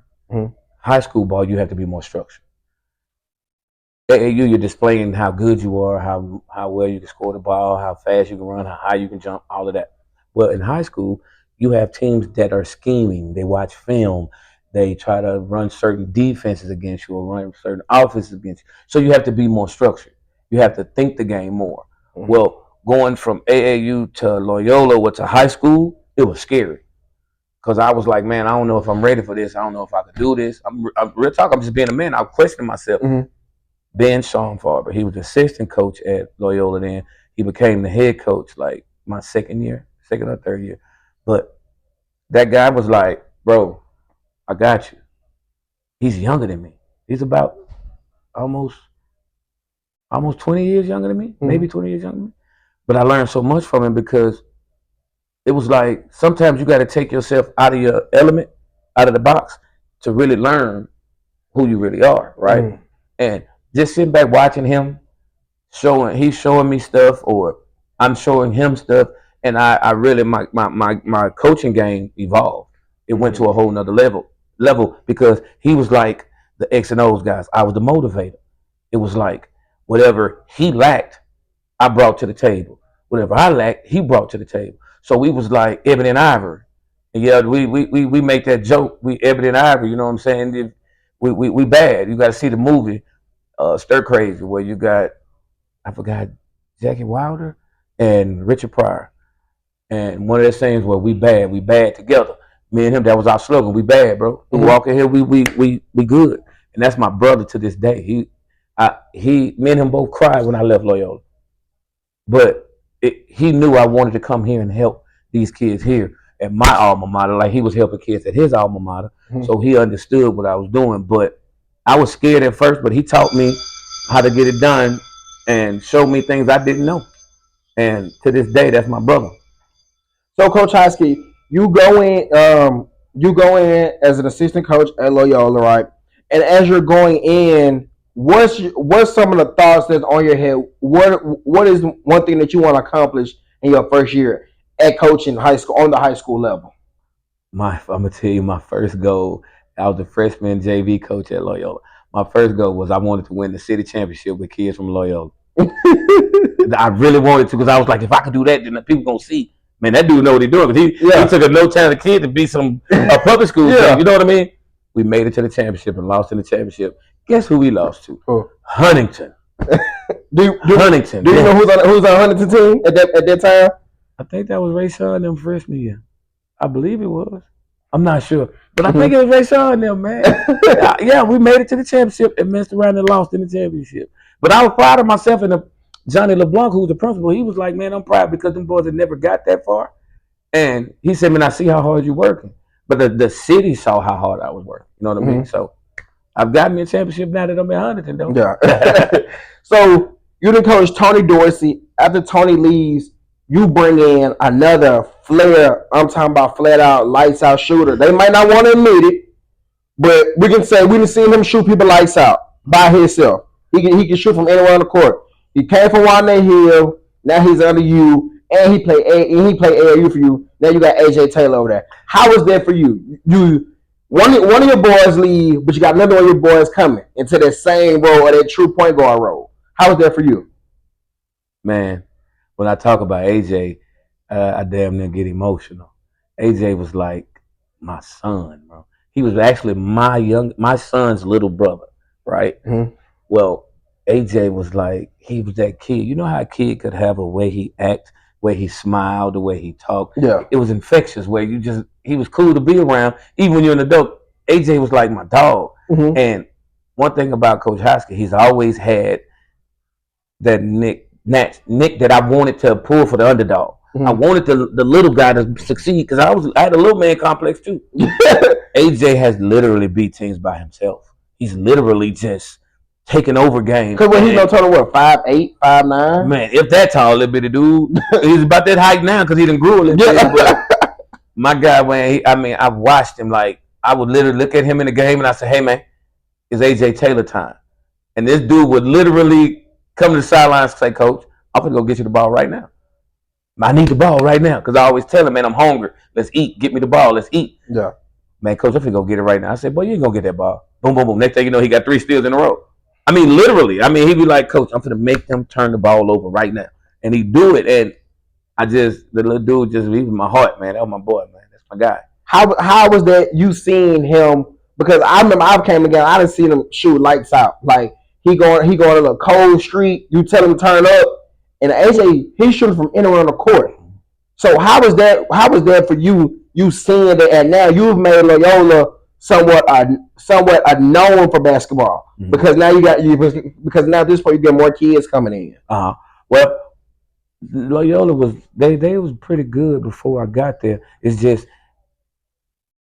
[SPEAKER 1] High school ball, you have to be more structured. AAU, you're displaying how good you are, how well you can score the ball, how fast you can run, how high you can jump, all of that. Well, in high school, you have teams that are scheming. They watch film. They try to run certain defenses against you or run certain offenses against you. So you have to be more structured. You have to think the game more. Well, going from AAU to Loyola or to high school, it was scary. Because I was like, man, I don't know if I'm ready for this. I don't know if I could do this. I'm real talk. I'm just being a man. I'm questioning myself. Ben Schoenfarber, he was the assistant coach at Loyola then. He became the head coach like my second or third year. But that guy was like, bro, I got you. He's younger than me. He's about almost 20 years younger than me, maybe 20 years younger than me. But I learned so much from him because it was like sometimes you got to take yourself out of your element, out of the box, to really learn who you really are, right? And just sitting back watching him, he's showing me stuff, or I'm showing him stuff, and I really my coaching game evolved. It went to a whole nother level because he was like the X and O's guys. I was the motivator. It was like whatever he lacked, I brought to the table. Whatever I lacked, he brought to the table. So we was like Ebony and Ivory. And yeah, we make that joke. We Ebony and Ivory, you know what I'm saying? We bad. You got to see the movie Stir Crazy, where you got, I forgot, Jackie Wilder and Richard Pryor. And one of their sayings was, we bad together. Me and him, that was our slogan. We bad, bro. We walk in here, we good. And that's my brother to this day. Me and him both cried when I left Loyola. But he knew I wanted to come here and help these kids here at my alma mater, like he was helping kids at his alma mater. So he understood what I was doing. But I was scared at first, but he taught me how to get it done and showed me things I didn't know. And to this day, that's my brother.
[SPEAKER 2] So, Coach Hoskey, you go in as an assistant coach at Loyola, right? And as you're going in, what's some of the thoughts that's on your head? What is one thing that you want to accomplish in your first year at coaching high school on the high school level?
[SPEAKER 1] I'm gonna tell you my first goal. I was the freshman JV coach at Loyola. My first goal was I wanted to win the city championship with kids from Loyola. I really wanted to because I was like, if I could do that, then people gonna see. Man, that dude know what he's doing. He took a no-talent kid to be a public school thing. You know what I mean? We made it to the championship and lost in the championship. Guess who we lost to? Huntington. Huntington.
[SPEAKER 2] Do you know who's on Huntington team at that time?
[SPEAKER 1] I think that was Ray Shaw and them freshman year. I believe it was. I'm not sure. But I think it was Ray Shaw and them, man. Yeah, we made it to the championship and messed around and lost in the championship. But I was proud of myself, and Johnny LeBlanc, who was the principal, he was like, man, I'm proud because them boys had never got that far. And he said, man, I see how hard you're working. But the city saw how hard I was working. You know what I mean? So I've got me a championship now that I'm at Huntington, though.
[SPEAKER 2] Yeah. So you done coach Tony Dorsey. After Tony leaves, you bring in another flair. I'm talking about flat out, lights out shooter. They might not want to admit it, but we can say we didn't see him shoot people lights out by himself. He can shoot from anywhere on the court. He came from Wanda Hill. Now he's under you, and he played AAU for you. Now you got AJ Taylor over there. How was that for you? One of your boys leave, but you got another one of your boys coming into that same role or that true point guard role. How was that for you?
[SPEAKER 1] Man, when I talk about AJ, I damn near get emotional. AJ was like my son, bro. He was actually my son's little brother, right?
[SPEAKER 2] Mm-hmm.
[SPEAKER 1] Well, AJ was like he was that kid. You know how a kid could have a way he act, way he smiled, the way he talked.
[SPEAKER 2] Yeah.
[SPEAKER 1] It was infectious. Where he was cool to be around, even when you're an adult. AJ was like my dog.
[SPEAKER 2] Mm-hmm.
[SPEAKER 1] And one thing about Coach Hoskey, he's always had that Nick that I wanted to pull for the underdog.
[SPEAKER 2] Mm-hmm.
[SPEAKER 1] I wanted the little guy to succeed because I had a little man complex too. AJ has literally beat teams by himself. He's literally just taking over games.
[SPEAKER 2] Because when he's no total, what, 5'8", 5'9"?
[SPEAKER 1] Man, if that tall little bitty dude, he's about that height now because he done grew a little bit. But my guy, when I watched him, like I would literally look at him in the game and I said, "Hey man, it's AJ Taylor time," and this dude would literally come to the sidelines and say, "Coach, I'm gonna go get you the ball right now. I need the ball right now," because I always tell him, "Man, I'm hungry. Let's eat. Get me the ball. Let's eat."
[SPEAKER 2] Yeah.
[SPEAKER 1] Man, Coach, I'm gonna go get it right now. I said, "Boy, you ain't gonna get that ball." Boom, boom, boom. Next thing you know, he got 3 steals in a row. I mean, literally. I mean, he'd be like, "Coach, I'm gonna make them turn the ball over right now," and he do it. And the little dude just leaving my heart, man. That was my boy, man. That's my guy.
[SPEAKER 2] How was that you seeing him? Because I remember I came again. I didn't see him shoot lights out. Like he going on a cold street. You tell him to turn up, and AJ he's shooting from anywhere on the court. So how was that? How was that for you? You seeing that, and now you've made Loyola somewhat known for basketball because now because now at this point you get more kids coming in.
[SPEAKER 1] Well, Loyola they was pretty good before I got there. It's just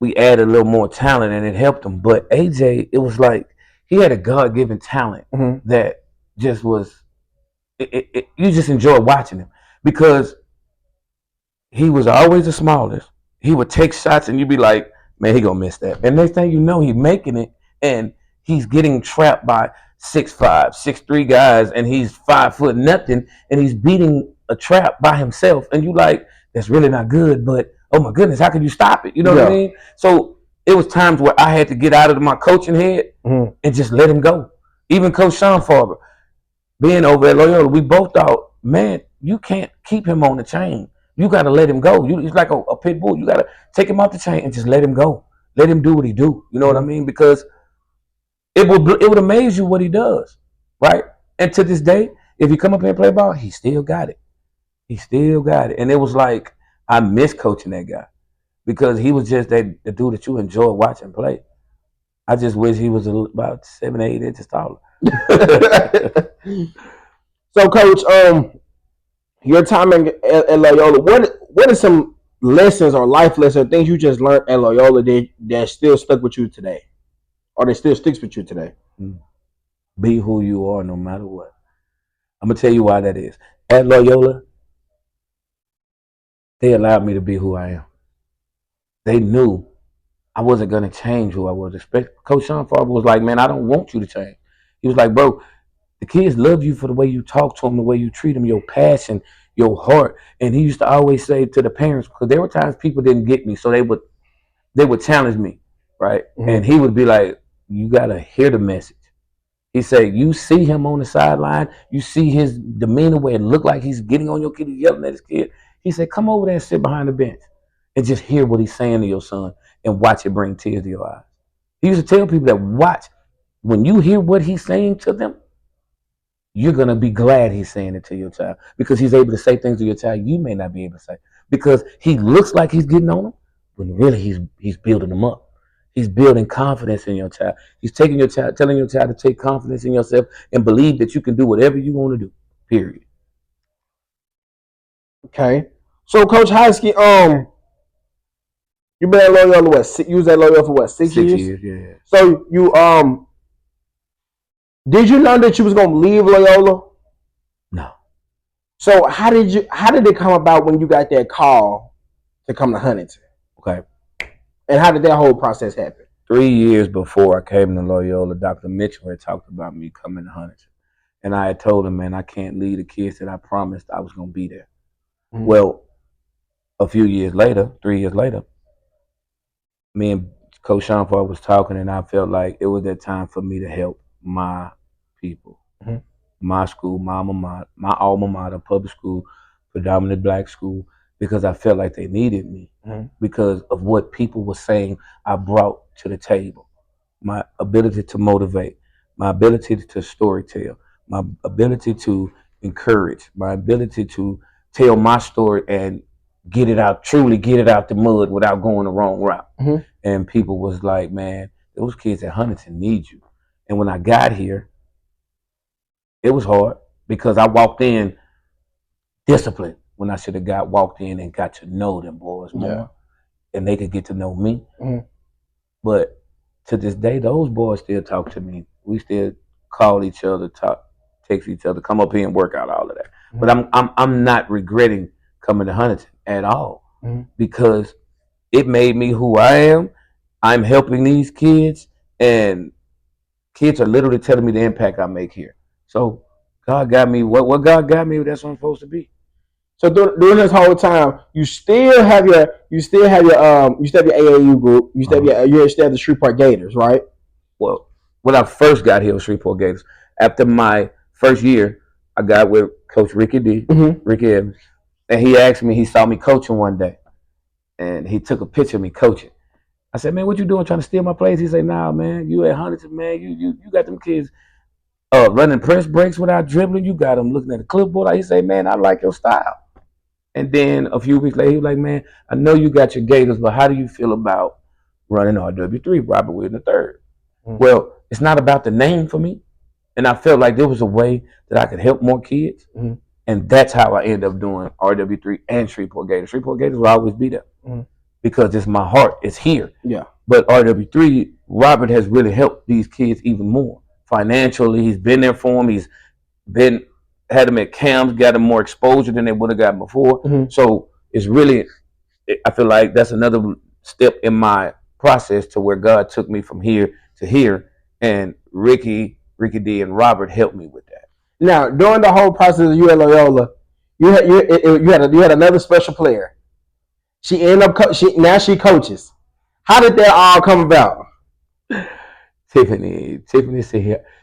[SPEAKER 1] we added a little more talent and it helped him. But AJ, it was like he had a God given talent that just was. You just enjoy watching him because he was always the smallest. He would take shots and you'd be like, "Man, he gonna miss that." And next thing you know, he's making it and he's getting trapped by 6'5", 6'3" guys, and he's 5 foot nothing, and he's beating a trap by himself. And you like, that's really not good, but oh my goodness, how can you stop it? You know what I mean? So it was times where I had to get out of my coaching head and just let him go. Even Coach Sean Farber, being over at Loyola, we both thought, man, you can't keep him on the chain. You got to let him go. He's like a pit bull. You got to take him off the chain and just let him go. Let him do what he do. You know what I mean? Because it would amaze you what he does, right? And to this day, if he come up here and play ball, he still got it. He still got it. And it was like, I miss coaching that guy because he was just the dude that you enjoy watching play. I just wish he was about 7, 8 inches taller.
[SPEAKER 2] So, Coach, your time at Loyola, what are some lessons or life lessons, things you just learned at Loyola that still stuck with you today, or that still sticks with you today?
[SPEAKER 1] Be who you are, no matter what. I'm gonna tell you why that is. At Loyola, they allowed me to be who I am. They knew I wasn't gonna change who I was. Coach Sean Farber was like, "Man, I don't want you to change." He was like, "Bro, the kids love you for the way you talk to them, the way you treat them, your passion, your heart." And he used to always say to the parents, because there were times people didn't get me, so they would challenge me, right? And he would be like, "You gotta hear the message." He said, "You see him on the sideline, you see his demeanor where it looked like he's getting on your kid, he's yelling at his kid." He said, "Come over there and sit behind the bench and just hear what he's saying to your son and watch it bring tears to your eyes." He used to tell people that watch, when you hear what he's saying to them, you're going to be glad he's saying it to your child because he's able to say things to your child you may not be able to say because he looks like he's getting on them, but really he's building them up. He's building confidence in your child. He's telling your child to take confidence in yourself and believe that you can do whatever you want to do, period.
[SPEAKER 2] Okay. So, Coach Hoskey, you been at Loyola you was at Loyola for what, 6 years?
[SPEAKER 1] 6 years, yeah.
[SPEAKER 2] So you did you know that you was gonna leave Loyola?
[SPEAKER 1] No.
[SPEAKER 2] So how did it come about when you got that call to come to Huntington?
[SPEAKER 1] Okay.
[SPEAKER 2] And how did that whole process happen?
[SPEAKER 1] 3 years before I came to Loyola, Dr. Mitchell had talked about me coming to Huntington. And I had told him, man, I can't leave the kids that I promised I was going to be there. Well, a few years later, 3 years later, me and Coach Sean Farber was talking, and I felt like it was that time for me to help my people, my school, my alma mater, public school, predominantly black school, because I felt like they needed me because of what people were saying I brought to the table. My ability to motivate, my ability to storytell, my ability to encourage, my ability to tell my story and get it out, truly get it out the mud without going the wrong route. And people was like, man, those kids at Huntington need you. And when I got here, it was hard because I walked in disciplined when I should have walked in and got to know them boys more, and they could get to know me. But to this day, those boys still talk to me. We still call each other, talk, text each other, come up here and work out all of that. But I'm not regretting coming to Huntington at all because it made me who I am. I'm helping these kids, and kids are literally telling me the impact I make here. So God got me. What God got me, that's what I'm supposed to be.
[SPEAKER 2] So during this whole time, you still have your AAU group. You still have the Shreveport Gators, right?
[SPEAKER 1] Well, when I first got here with Shreveport Gators, after my first year, I got with Coach Ricky D, Ricky Evans, and he asked me. He saw me coaching one day, and he took a picture of me coaching. I said, "Man, what you doing? Trying to steal my place?" He said, "Nah, man, you at Huntington, man. You got them kids running press breaks without dribbling. You got them looking at the clipboard." He said, "Man, I like your style." And then a few weeks later, he was like, "Man, I know you got your Gators, but how do you feel about running RW3, Robert Williams III?" Well, it's not about the name for me. And I felt like there was a way that I could help more kids. And that's how I ended up doing RW3 and Shreveport Gators. Shreveport Gators will always be there because it's my heart. It's here.
[SPEAKER 2] Yeah.
[SPEAKER 1] But RW3, Robert has really helped these kids even more. Financially, he's been there for them. He's had them at camps, got them more exposure than they would have gotten before. So it's really, I feel like that's another step in my process to where God took me from here to here, and Ricky D, and Robert helped me with that.
[SPEAKER 2] Now, during the whole process of you at Loyola, you had another special player. She ended up now she coaches. How did that all come about?
[SPEAKER 1] Tiffany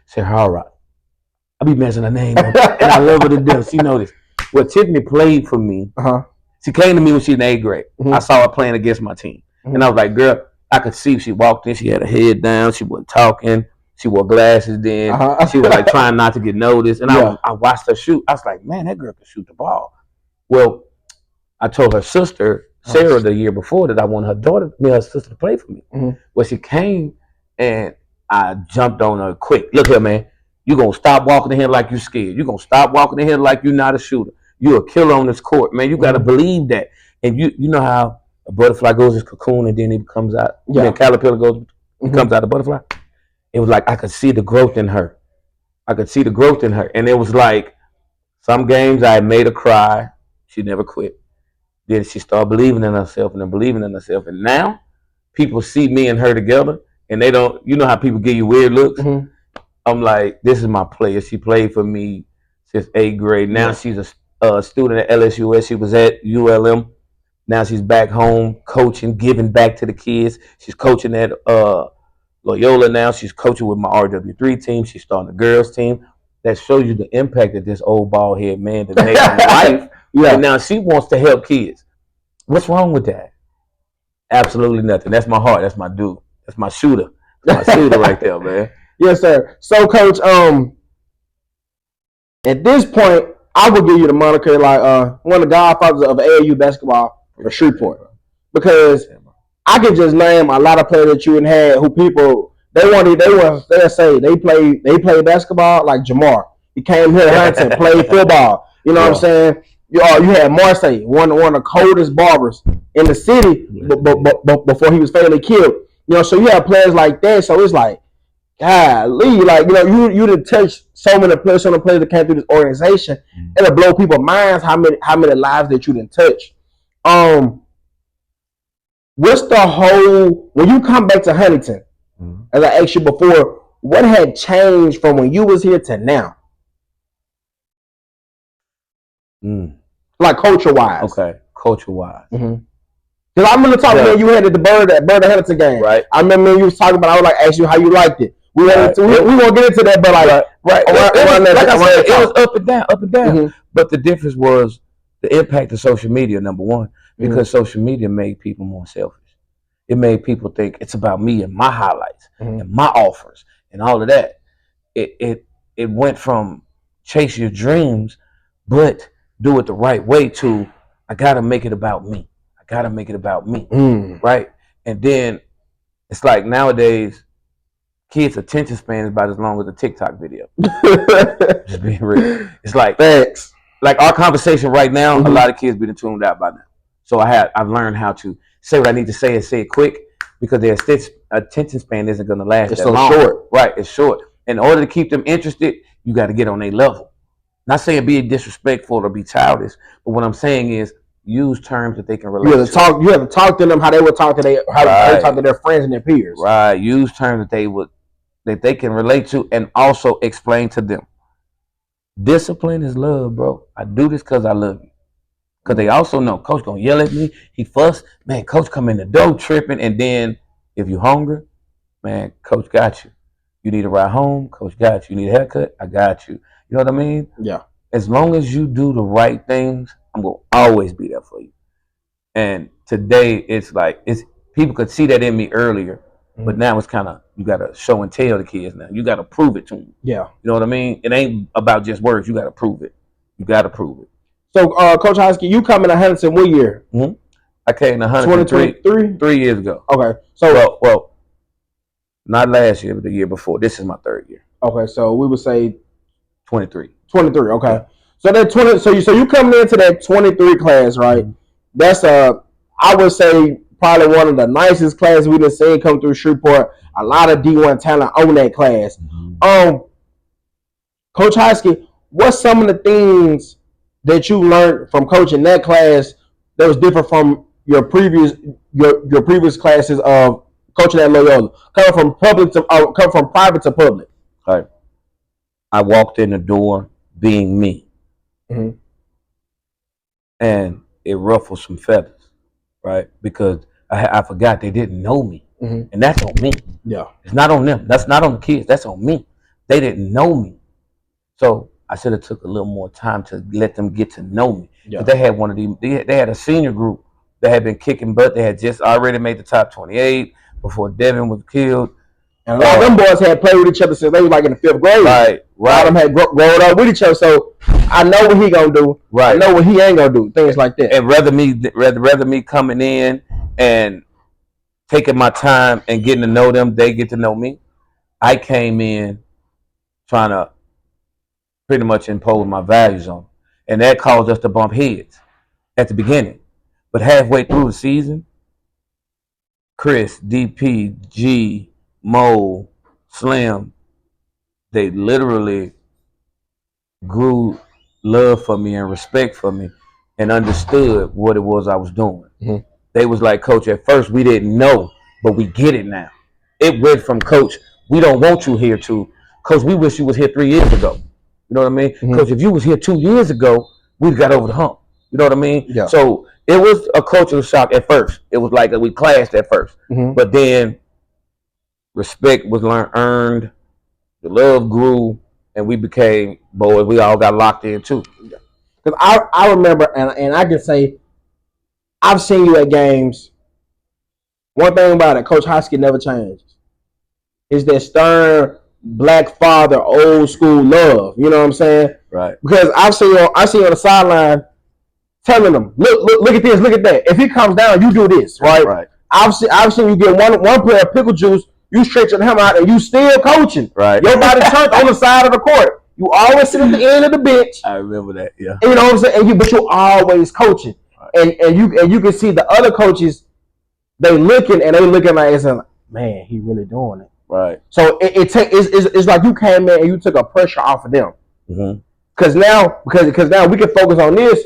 [SPEAKER 1] Sahara. I be messing her name up, and I love her to death. She know this. Well, Tiffany played for me. She came to me when she was in 8th grade. I saw her playing against my team, and I was like, "Girl," I could see she walked in. She had her head down. She wasn't talking. She wore glasses then. She was like trying not to get noticed. And I watched her shoot. I was like, "Man, that girl can shoot the ball." Well, I told her sister Sarah the year before that I wanted her sister to play for me. Well, she came and I jumped on her quick. "Look here, man. You're going to stop walking in here like you're scared. You're going to stop walking in here like you're not a shooter. You're a killer on this court, man. You got to believe that." And you know how a butterfly goes in its cocoon and then it comes out. Then caterpillar comes out of butterfly. It was like I could see the growth in her. And it was like some games I made her cry. She never quit. Then she started believing in herself and then believing in herself. And now people see me and her together and they don't, you know how people give you weird looks? I'm like, this is my player. She played for me since 8th grade. Now she's a student at LSUS. She was at ULM. Now she's back home coaching, giving back to the kids. She's coaching at Loyola now. She's coaching with my RW3 team. She's starting the girls team. That shows you the impact that this old bald head man that made on life. And now she wants to help kids. What's wrong with that? Absolutely nothing. That's my heart. That's my dude. That's my shooter. That's my shooter right there, man.
[SPEAKER 2] Yes, sir. So, Coach, at this point, I would give you the moniker like one of the godfathers of AAU basketball for Shreveport, because I could just name a lot of players that you had who people they'll say they play basketball like Jamar. He came here to Huntington, played football. You know what I'm saying? You had Marseille, one of the coldest barbers in the city, before he was fatally killed. You know, so you have players like that. So it's like, golly, like, you know, you done touch so many players that came through this organization. It'll blow people's minds how many lives that you done touch. What's the whole, when you come back to Huntington, as I asked you before, what had changed from when you was here to now? Like culture-wise.
[SPEAKER 1] Okay, culture-wise.
[SPEAKER 2] Because I remember talking when you had at the Bird Huntington game.
[SPEAKER 1] Right.
[SPEAKER 2] I remember you was talking about, I was like, ask you how you liked it. We won't get into that, but like,
[SPEAKER 1] like I said, it was up and down. But the difference was The impact of social media, number one, because social media made people more selfish. It made people think it's about me and my highlights and my offers and all of that. It went from chase your dreams, but do it the right way to I gotta make it about me. I gotta make it about me. Right? And then it's like nowadays, kids' attention span is about as long as a TikTok video. Just being real. It's like
[SPEAKER 2] thanks.
[SPEAKER 1] Like our conversation right now, a lot of kids been tuned out by now. So I've learned how to say what I need to say and say it quick because their attention span isn't going to last
[SPEAKER 2] it's
[SPEAKER 1] that
[SPEAKER 2] so
[SPEAKER 1] long.
[SPEAKER 2] Short.
[SPEAKER 1] Right, it's short. In order to keep them interested, you got to get on their level. Not saying be disrespectful or be childish, but what I'm saying is use terms that they can relate to.
[SPEAKER 2] You have to talk to them how they would talk to they talk to their friends and their peers.
[SPEAKER 1] Right. Use terms that they can relate to, and also explain to them. Discipline is love, bro. I do this because I love you. Because they also know coach gonna yell at me. He fuss. Man, coach come in the door tripping. And then if you hungry, man, coach got you. You need a ride home, coach got you. You need a haircut, I got you. You know what I mean?
[SPEAKER 2] Yeah.
[SPEAKER 1] As long as you do the right things, I'm gonna always be there for you. And today it's like people could see that in me earlier, but now it's kind of you gotta show and tell the kids now. You gotta prove it to them.
[SPEAKER 2] Yeah.
[SPEAKER 1] You know what I mean? It ain't about just words. You gotta prove it. You gotta prove it.
[SPEAKER 2] So, Coach Hoskey, you come in Huntington what year?
[SPEAKER 1] I came to Huntington 3 years ago.
[SPEAKER 2] Okay. So,
[SPEAKER 1] well, not last year, but the year before. This is my third year.
[SPEAKER 2] Okay, so we would say
[SPEAKER 1] 23.
[SPEAKER 2] 23. Okay. Yeah. So that 20. So you coming into that 23 class, right? That's I would say probably one of the nicest classes we've seen come through Shreveport. A lot of D1 talent on that class. Coach Hoskey, what's some of the things that you learned from coaching that class that was different from your previous classes of coaching at Loyola, coming from private to public?
[SPEAKER 1] All right. I walked in the door being me, and it ruffled some feathers, right? Because I forgot they didn't know me, and that's on me.
[SPEAKER 2] Yeah,
[SPEAKER 1] it's not on them. That's not on the kids. That's on me. They didn't know me, so I should have took a little more time to let them get to know me. Yeah. But they had one of these. They had a senior group that had been kicking butt. They had just already made the top 28 before Devin was killed.
[SPEAKER 2] And a lot of them boys had played with each other since they was like in the 5th grade.
[SPEAKER 1] Right.
[SPEAKER 2] A lot of them had grown up with each other. So I know what he gonna do. Right. I know what he ain't gonna do. Things like that.
[SPEAKER 1] And rather me coming in and taking my time and getting to know them, they get to know me. I came in trying to pretty much impose my values on them. And that caused us to bump heads at the beginning. But halfway through the season, Chris, DP, G, Mo, Slim, they literally grew love for me and respect for me and understood what it was I was doing. They was like, Coach, at first we didn't know, but we get it now. It went from, Coach, we don't want you here, to, Coach, we wish you was here 3 years ago. You know what I mean? Coach, if you was here 2 years ago, we'd got over the hump. You know what I mean? Yeah. So it was a cultural shock at first. It was like we clashed at first. But then respect was earned, the love grew, and we became boys. We all got locked in too.
[SPEAKER 2] Because I remember, and I can say, I've seen you at games. One thing about it, Coach Hoskey never changes. It's that stern black father, old school love. You know what I'm saying?
[SPEAKER 1] Right.
[SPEAKER 2] Because I see you on the sideline telling them, look at this, look at that. If he comes down, you do this, right?
[SPEAKER 1] Right.
[SPEAKER 2] I've seen you get one player of pickle juice, you stretching him out, and you still coaching.
[SPEAKER 1] Right.
[SPEAKER 2] Your body turned on the side of the court. You always sit at the end of the bench.
[SPEAKER 1] I remember that. Yeah.
[SPEAKER 2] And you know what I'm saying? But you always coaching. Right. And you can see the other coaches, they looking like, man, he really doing it.
[SPEAKER 1] Right.
[SPEAKER 2] So it's like you came in and you took a pressure off of them. Because now we can focus on this.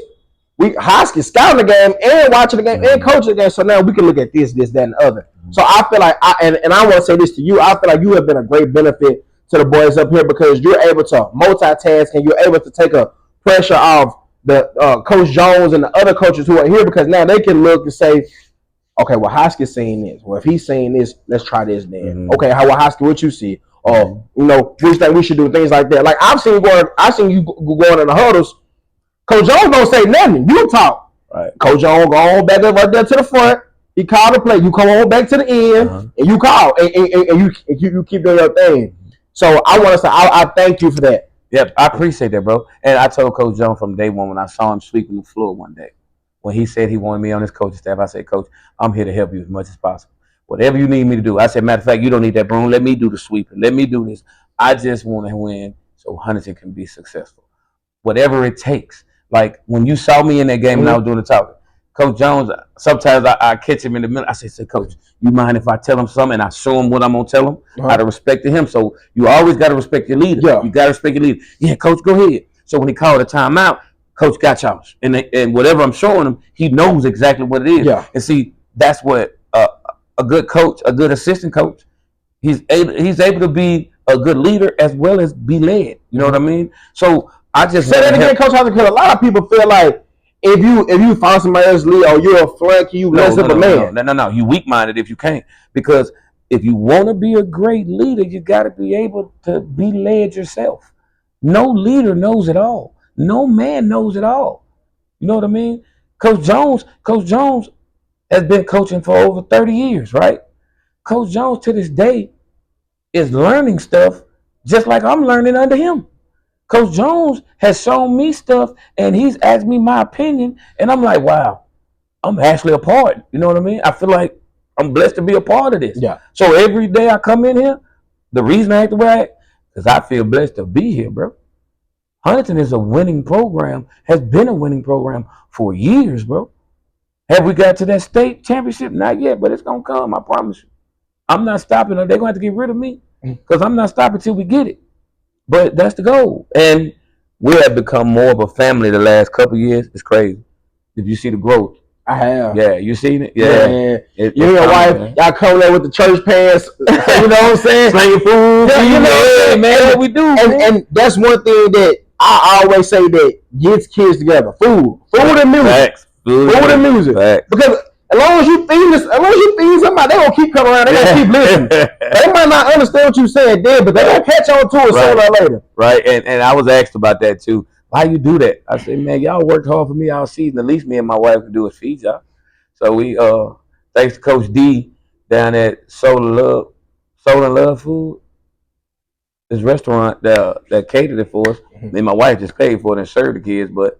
[SPEAKER 2] Hoskey scouting the game and watching the game and coaching the game. So now we can look at this, that, and the other. So I feel like I want to say this to you. I feel like you have been a great benefit to the boys up here because you're able to multitask and you're able to take a pressure off the Coach Jones and the other coaches who are here, because now they can look and say, okay, well, Hoskey's saying this. Well, if he's saying this, let's try this then. Okay, Hoskey, what you see? Or, we think we should do things like that. Like I've seen you going in the huddles, Coach Jones don't say nothing. You talk.
[SPEAKER 1] Right.
[SPEAKER 2] Coach Jones go on back up right there to the front. He called the play. You come on back to the end, and you call, and you keep doing your thing. So I want to say I thank you for that.
[SPEAKER 1] Yep, I appreciate that, bro. And I told Coach Jones from day one when I saw him sweeping the floor one day, when he said he wanted me on his coaching staff, I said, Coach, I'm here to help you as much as possible. Whatever you need me to do. I said, matter of fact, you don't need that broom. Let me do the sweeping. Let me do this. I just want to win so Huntington can be successful. Whatever it takes. Like when you saw me in that game and I was doing the talking, Coach Jones, sometimes I catch him in the middle. I say, Coach, you mind if I tell him something and I show him what I'm going to tell him? Out of respect to him. So you always got to respect your leader.
[SPEAKER 2] Yeah.
[SPEAKER 1] You got to respect your leader. Yeah, Coach, go ahead. So when he called a timeout, Coach got y'all. And whatever I'm showing him, he knows exactly what it is.
[SPEAKER 2] Yeah.
[SPEAKER 1] And see, that's what a good coach, a good assistant coach, he's able to be a good leader as well as be led. You know what I mean? So I just
[SPEAKER 2] say that again, Coach Hoskey, because a lot of people feel like if you find somebody else lead or you're a flunky, you less of a man.
[SPEAKER 1] No. You weak-minded if you can't. Because if you want to be a great leader, you got to be able to be led yourself. No leader knows it all. No man knows it all. You know what I mean? Coach Jones has been coaching for over 30 years, right? Coach Jones to this day is learning stuff just like I'm learning under him. Coach Jones has shown me stuff and he's asked me my opinion and I'm like, wow, I'm actually a part. You know what I mean? I feel like I'm blessed to be a part of this.
[SPEAKER 2] Yeah.
[SPEAKER 1] So every day I come in here, the reason I act the way I act, because I feel blessed to be here, bro. Huntington is a winning program, has been a winning program for years, bro. Have we got to that state championship? Not yet, but it's going to come, I promise you. I'm not stopping. They're going to have to get rid of me because I'm not stopping till we get it. But that's the goal. And we have become more of a family the last couple of years. It's crazy. If you see the growth.
[SPEAKER 2] I have.
[SPEAKER 1] Yeah, you seen it? Yeah.
[SPEAKER 2] You and your wife, man. Y'all come there with the church pants. You know what I'm saying?
[SPEAKER 1] Slinging food.
[SPEAKER 2] Yeah, you know what I'm saying, man.
[SPEAKER 1] What we do.
[SPEAKER 2] And that's one thing that I always say that gets kids together. Food and music.
[SPEAKER 1] Facts. Food
[SPEAKER 2] and music.
[SPEAKER 1] Facts.
[SPEAKER 2] Because as long as you feed somebody, they gonna keep coming around. They gonna keep listening. They might not understand what you saying then, but they gonna catch on to it sooner or later.
[SPEAKER 1] Right. And I was asked about that too. Why you do that? I said, man, y'all worked hard for me all season. The least me and my wife can do is feed y'all. So we thanks to Coach D down at Soul and Love Food, this restaurant that catered it for us. Me and my wife just paid for it and served the kids, but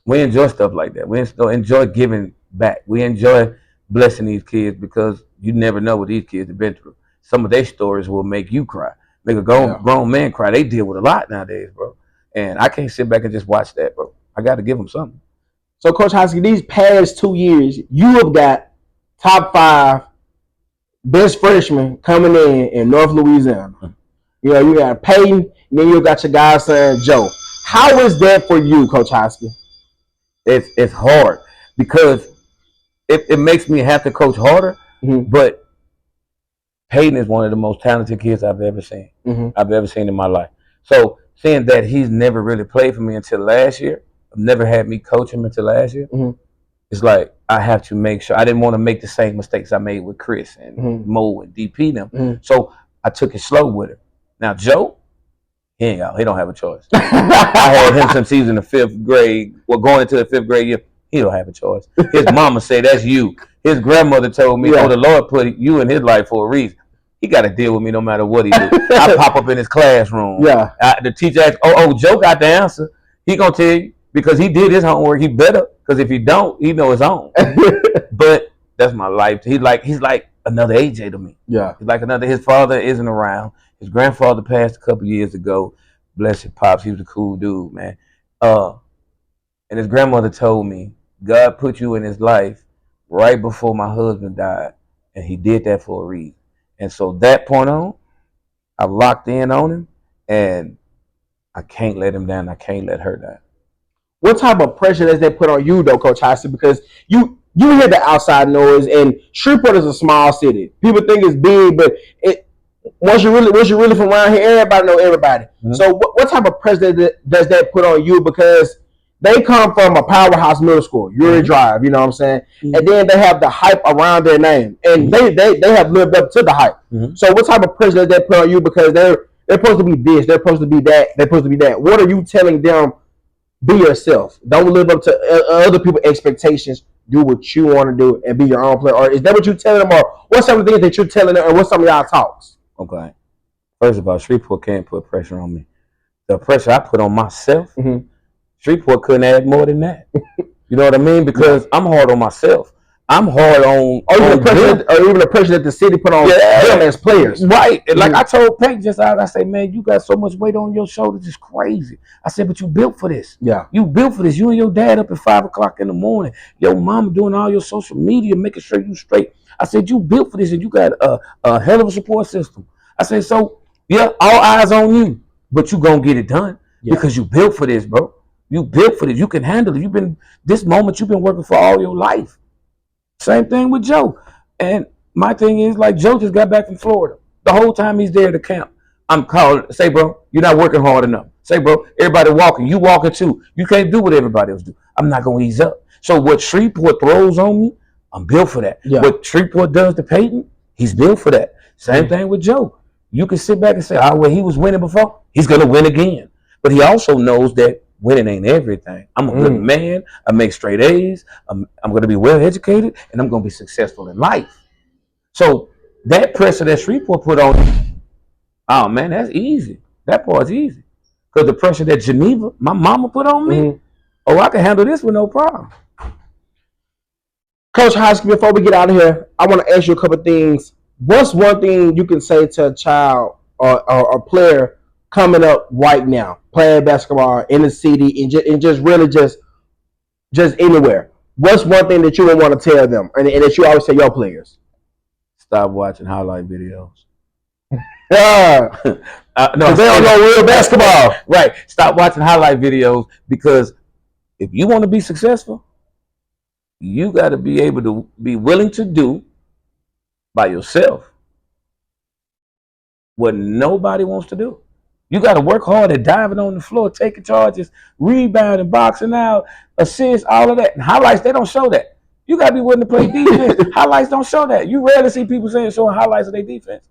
[SPEAKER 1] we enjoy stuff like that. We enjoy giving back. We enjoy blessing these kids because you never know what these kids have been through. Some of their stories will make you cry, make a grown man cry. They deal with a lot nowadays, bro. And I can't sit back and just watch that, bro. I got to give them something.
[SPEAKER 2] So, Coach Hoskey, these past 2 years, you have got top 5 best freshmen coming in North Louisiana. You know, you got Peyton, and then you got your godson, Joe. How is that for you, Coach Hoskey?
[SPEAKER 1] It's hard because it makes me have to coach harder, but Peyton is one of the most talented kids I've ever seen. I've ever seen in my life. So seeing that he's never really played for me until last year, never had me coach him until last year, it's like I have to make sure. I didn't want to make the same mistakes I made with Chris and Mo and DP them. So I took it slow with him. Now Joe, he don't have a choice. I had him since he was in the 5th grade. Well, going into the 5th grade year, he don't have a choice. His mama said, that's you. His grandmother told me, oh, the Lord put you in his life for a reason. He got to deal with me no matter what he do. I pop up in his classroom. The teacher asks, Joe got the answer. He going to tell you because he did his homework. He better, because if he don't, he know his own. But that's my life. He's like another AJ to me.
[SPEAKER 2] Yeah.
[SPEAKER 1] He's like another. His father isn't around. His grandfather passed a couple years ago. Bless his pops. He was a cool dude, man. And his grandmother told me, God put you in his life right before my husband died. And he did that for a reason. And so that point on, I locked in on him. And I can't let him down. I can't let her down.
[SPEAKER 2] What type of pressure does that put on you, though, Coach Hoskey? Because you hear the outside noise, and Shreveport is a small city. People think it's big, but once you're really from around here, everybody know everybody. So what type of pressure does that put on you? Because they come from a powerhouse middle school, Uri Drive, you know what I'm saying? And then they have the hype around their name, and they have lived up to the hype. So what type of pressure does that put on you? Because they're supposed to be this, they're supposed to be that, they're supposed to be that. What are you telling them be yourself. Don't live up to other people's expectations. Do what you want to do and be your own player. Or is that what you're telling them? Or what's some of the things that you're telling them? And what's some of y'all talks?
[SPEAKER 1] Okay. First of all, Shreveport can't put pressure on me. The pressure I put on myself, Shreveport couldn't add more than that. You know what I mean? Because I'm hard on myself. I'm hard on
[SPEAKER 2] even the pressure that the city put on them as players.
[SPEAKER 1] Right. And like I told Peyton just out, I say, man, you got so much weight on your shoulders, it's crazy. I said, but you built for this.
[SPEAKER 2] Yeah.
[SPEAKER 1] You built for this. You and your dad up at 5 o'clock in the morning. Your mom doing all your social media, making sure you straight. I said, you built for this and you got a hell of a support system. I said, so yeah, all eyes on you, but you gonna get it done because you built for this, bro. You built for this. You can handle it. You've been working for all your life. Same thing with Joe. And my thing is, like, Joe just got back from Florida. The whole time he's there at the camp, I'm calling, say, bro, you're not working hard enough. Say, bro, everybody walking. You walking too. You can't do what everybody else do. I'm not going to ease up. So what Shreveport throws on me, I'm built for that. Yeah. What Shreveport does to Peyton, he's built for that. Same thing with Joe. You can sit back and say, oh, well, he was winning before. He's going to win again. But he also knows that winning ain't everything. I'm a good man. I make straight A's. I'm going to be well educated, and I'm going to be successful in life. So that pressure that Shreveport put on me, oh man, that's easy. That part's easy. Because the pressure that Geneva, my mama, put on me, oh, I can handle this with no problem.
[SPEAKER 2] Coach Hoskey, before we get out of here, I want to ask you a couple of things. What's one thing you can say to a child or a player coming up right now, playing basketball in the city and just really just anywhere? What's one thing that you would want to tell them and that you always tell your players?
[SPEAKER 1] Stop watching highlight videos.
[SPEAKER 2] No, they don't know real basketball.
[SPEAKER 1] Right. Stop watching highlight videos because if you want to be successful, you got to be able to be willing to do by yourself what nobody wants to do. You got to work hard at diving on the floor, taking charges, rebounding, boxing out, assists, all of that. And highlights, they don't show that. You got to be willing to play defense. Highlights don't show that. You rarely see people showing highlights of their defense.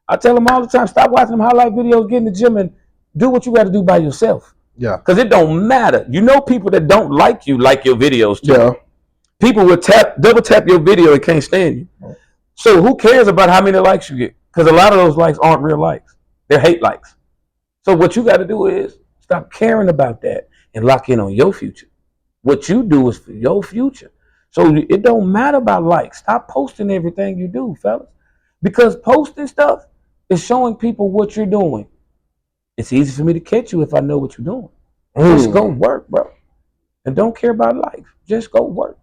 [SPEAKER 1] I tell them all the time, stop watching them highlight videos, get in the gym, and do what you got to do by yourself.
[SPEAKER 2] Yeah.
[SPEAKER 1] Because it don't matter. You know people that don't like your videos too.
[SPEAKER 2] Yeah.
[SPEAKER 1] People will double tap your video and can't stand you. So who cares about how many likes you get? Because a lot of those likes aren't real likes. They're hate likes. So what you got to do is stop caring about that and lock in on your future. What you do is for your future. So it don't matter about likes. Stop posting everything you do, fellas. Because posting stuff is showing people what you're doing. It's easy for me to catch you if I know what you're doing. Just go work, bro. And don't care about likes. Just go work.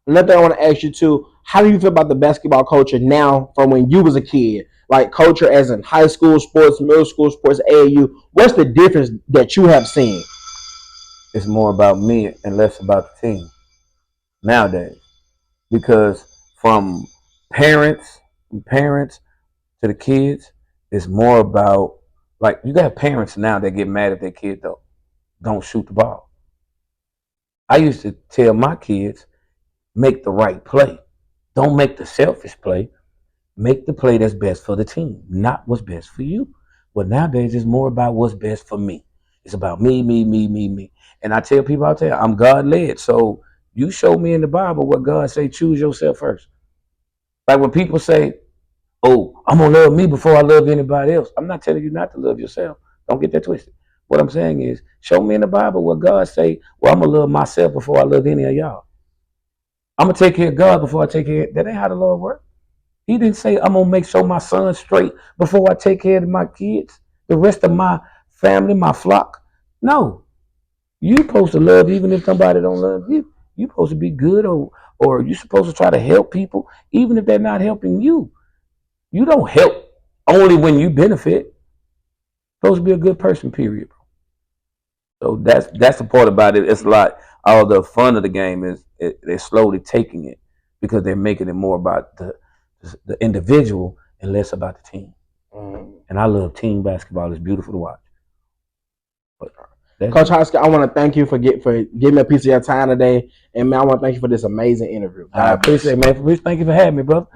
[SPEAKER 2] Another thing I want to ask you too, how do you feel about the basketball culture now from when you was a kid? Like culture as in high school sports, middle school sports, AAU. What's the difference that you have seen?
[SPEAKER 1] It's more about me and less about the team nowadays. Because from parents to the kids, it's more about, like, you got parents now that get mad at their kid though. Don't shoot the ball. I used to tell my kids, make the right play. Don't make the selfish play. Make the play that's best for the team, not what's best for you. But nowadays, it's more about what's best for me. It's about me. And I tell people, I'm God-led. So you show me in the Bible what God say, choose yourself first. Like when people say, oh, I'm going to love me before I love anybody else. I'm not telling you not to love yourself. Don't get that twisted. What I'm saying is, show me in the Bible what God say, well, I'm going to love myself before I love any of y'all. I'm going to take care of God before I take care of, that ain't how the Lord works. He didn't say, I'm going to make sure my son's straight before I take care of my kids, the rest of my family, my flock. No. You're supposed to love even if somebody don't love you. You're supposed to be good or you're supposed to try to help people even if they're not helping you. You don't help only when you benefit. You're supposed to be a good person, period. So that's the part about it. It's like all the fun of the game is they're slowly taking it because they're making it more about the individual and less about the team. And I love team basketball. It's beautiful to watch.
[SPEAKER 2] Coach Hoskey, I want to thank you for giving me a piece of your time today. And man, I want to thank you for this amazing interview.
[SPEAKER 1] I appreciate it, man. Thank you for having me, brother.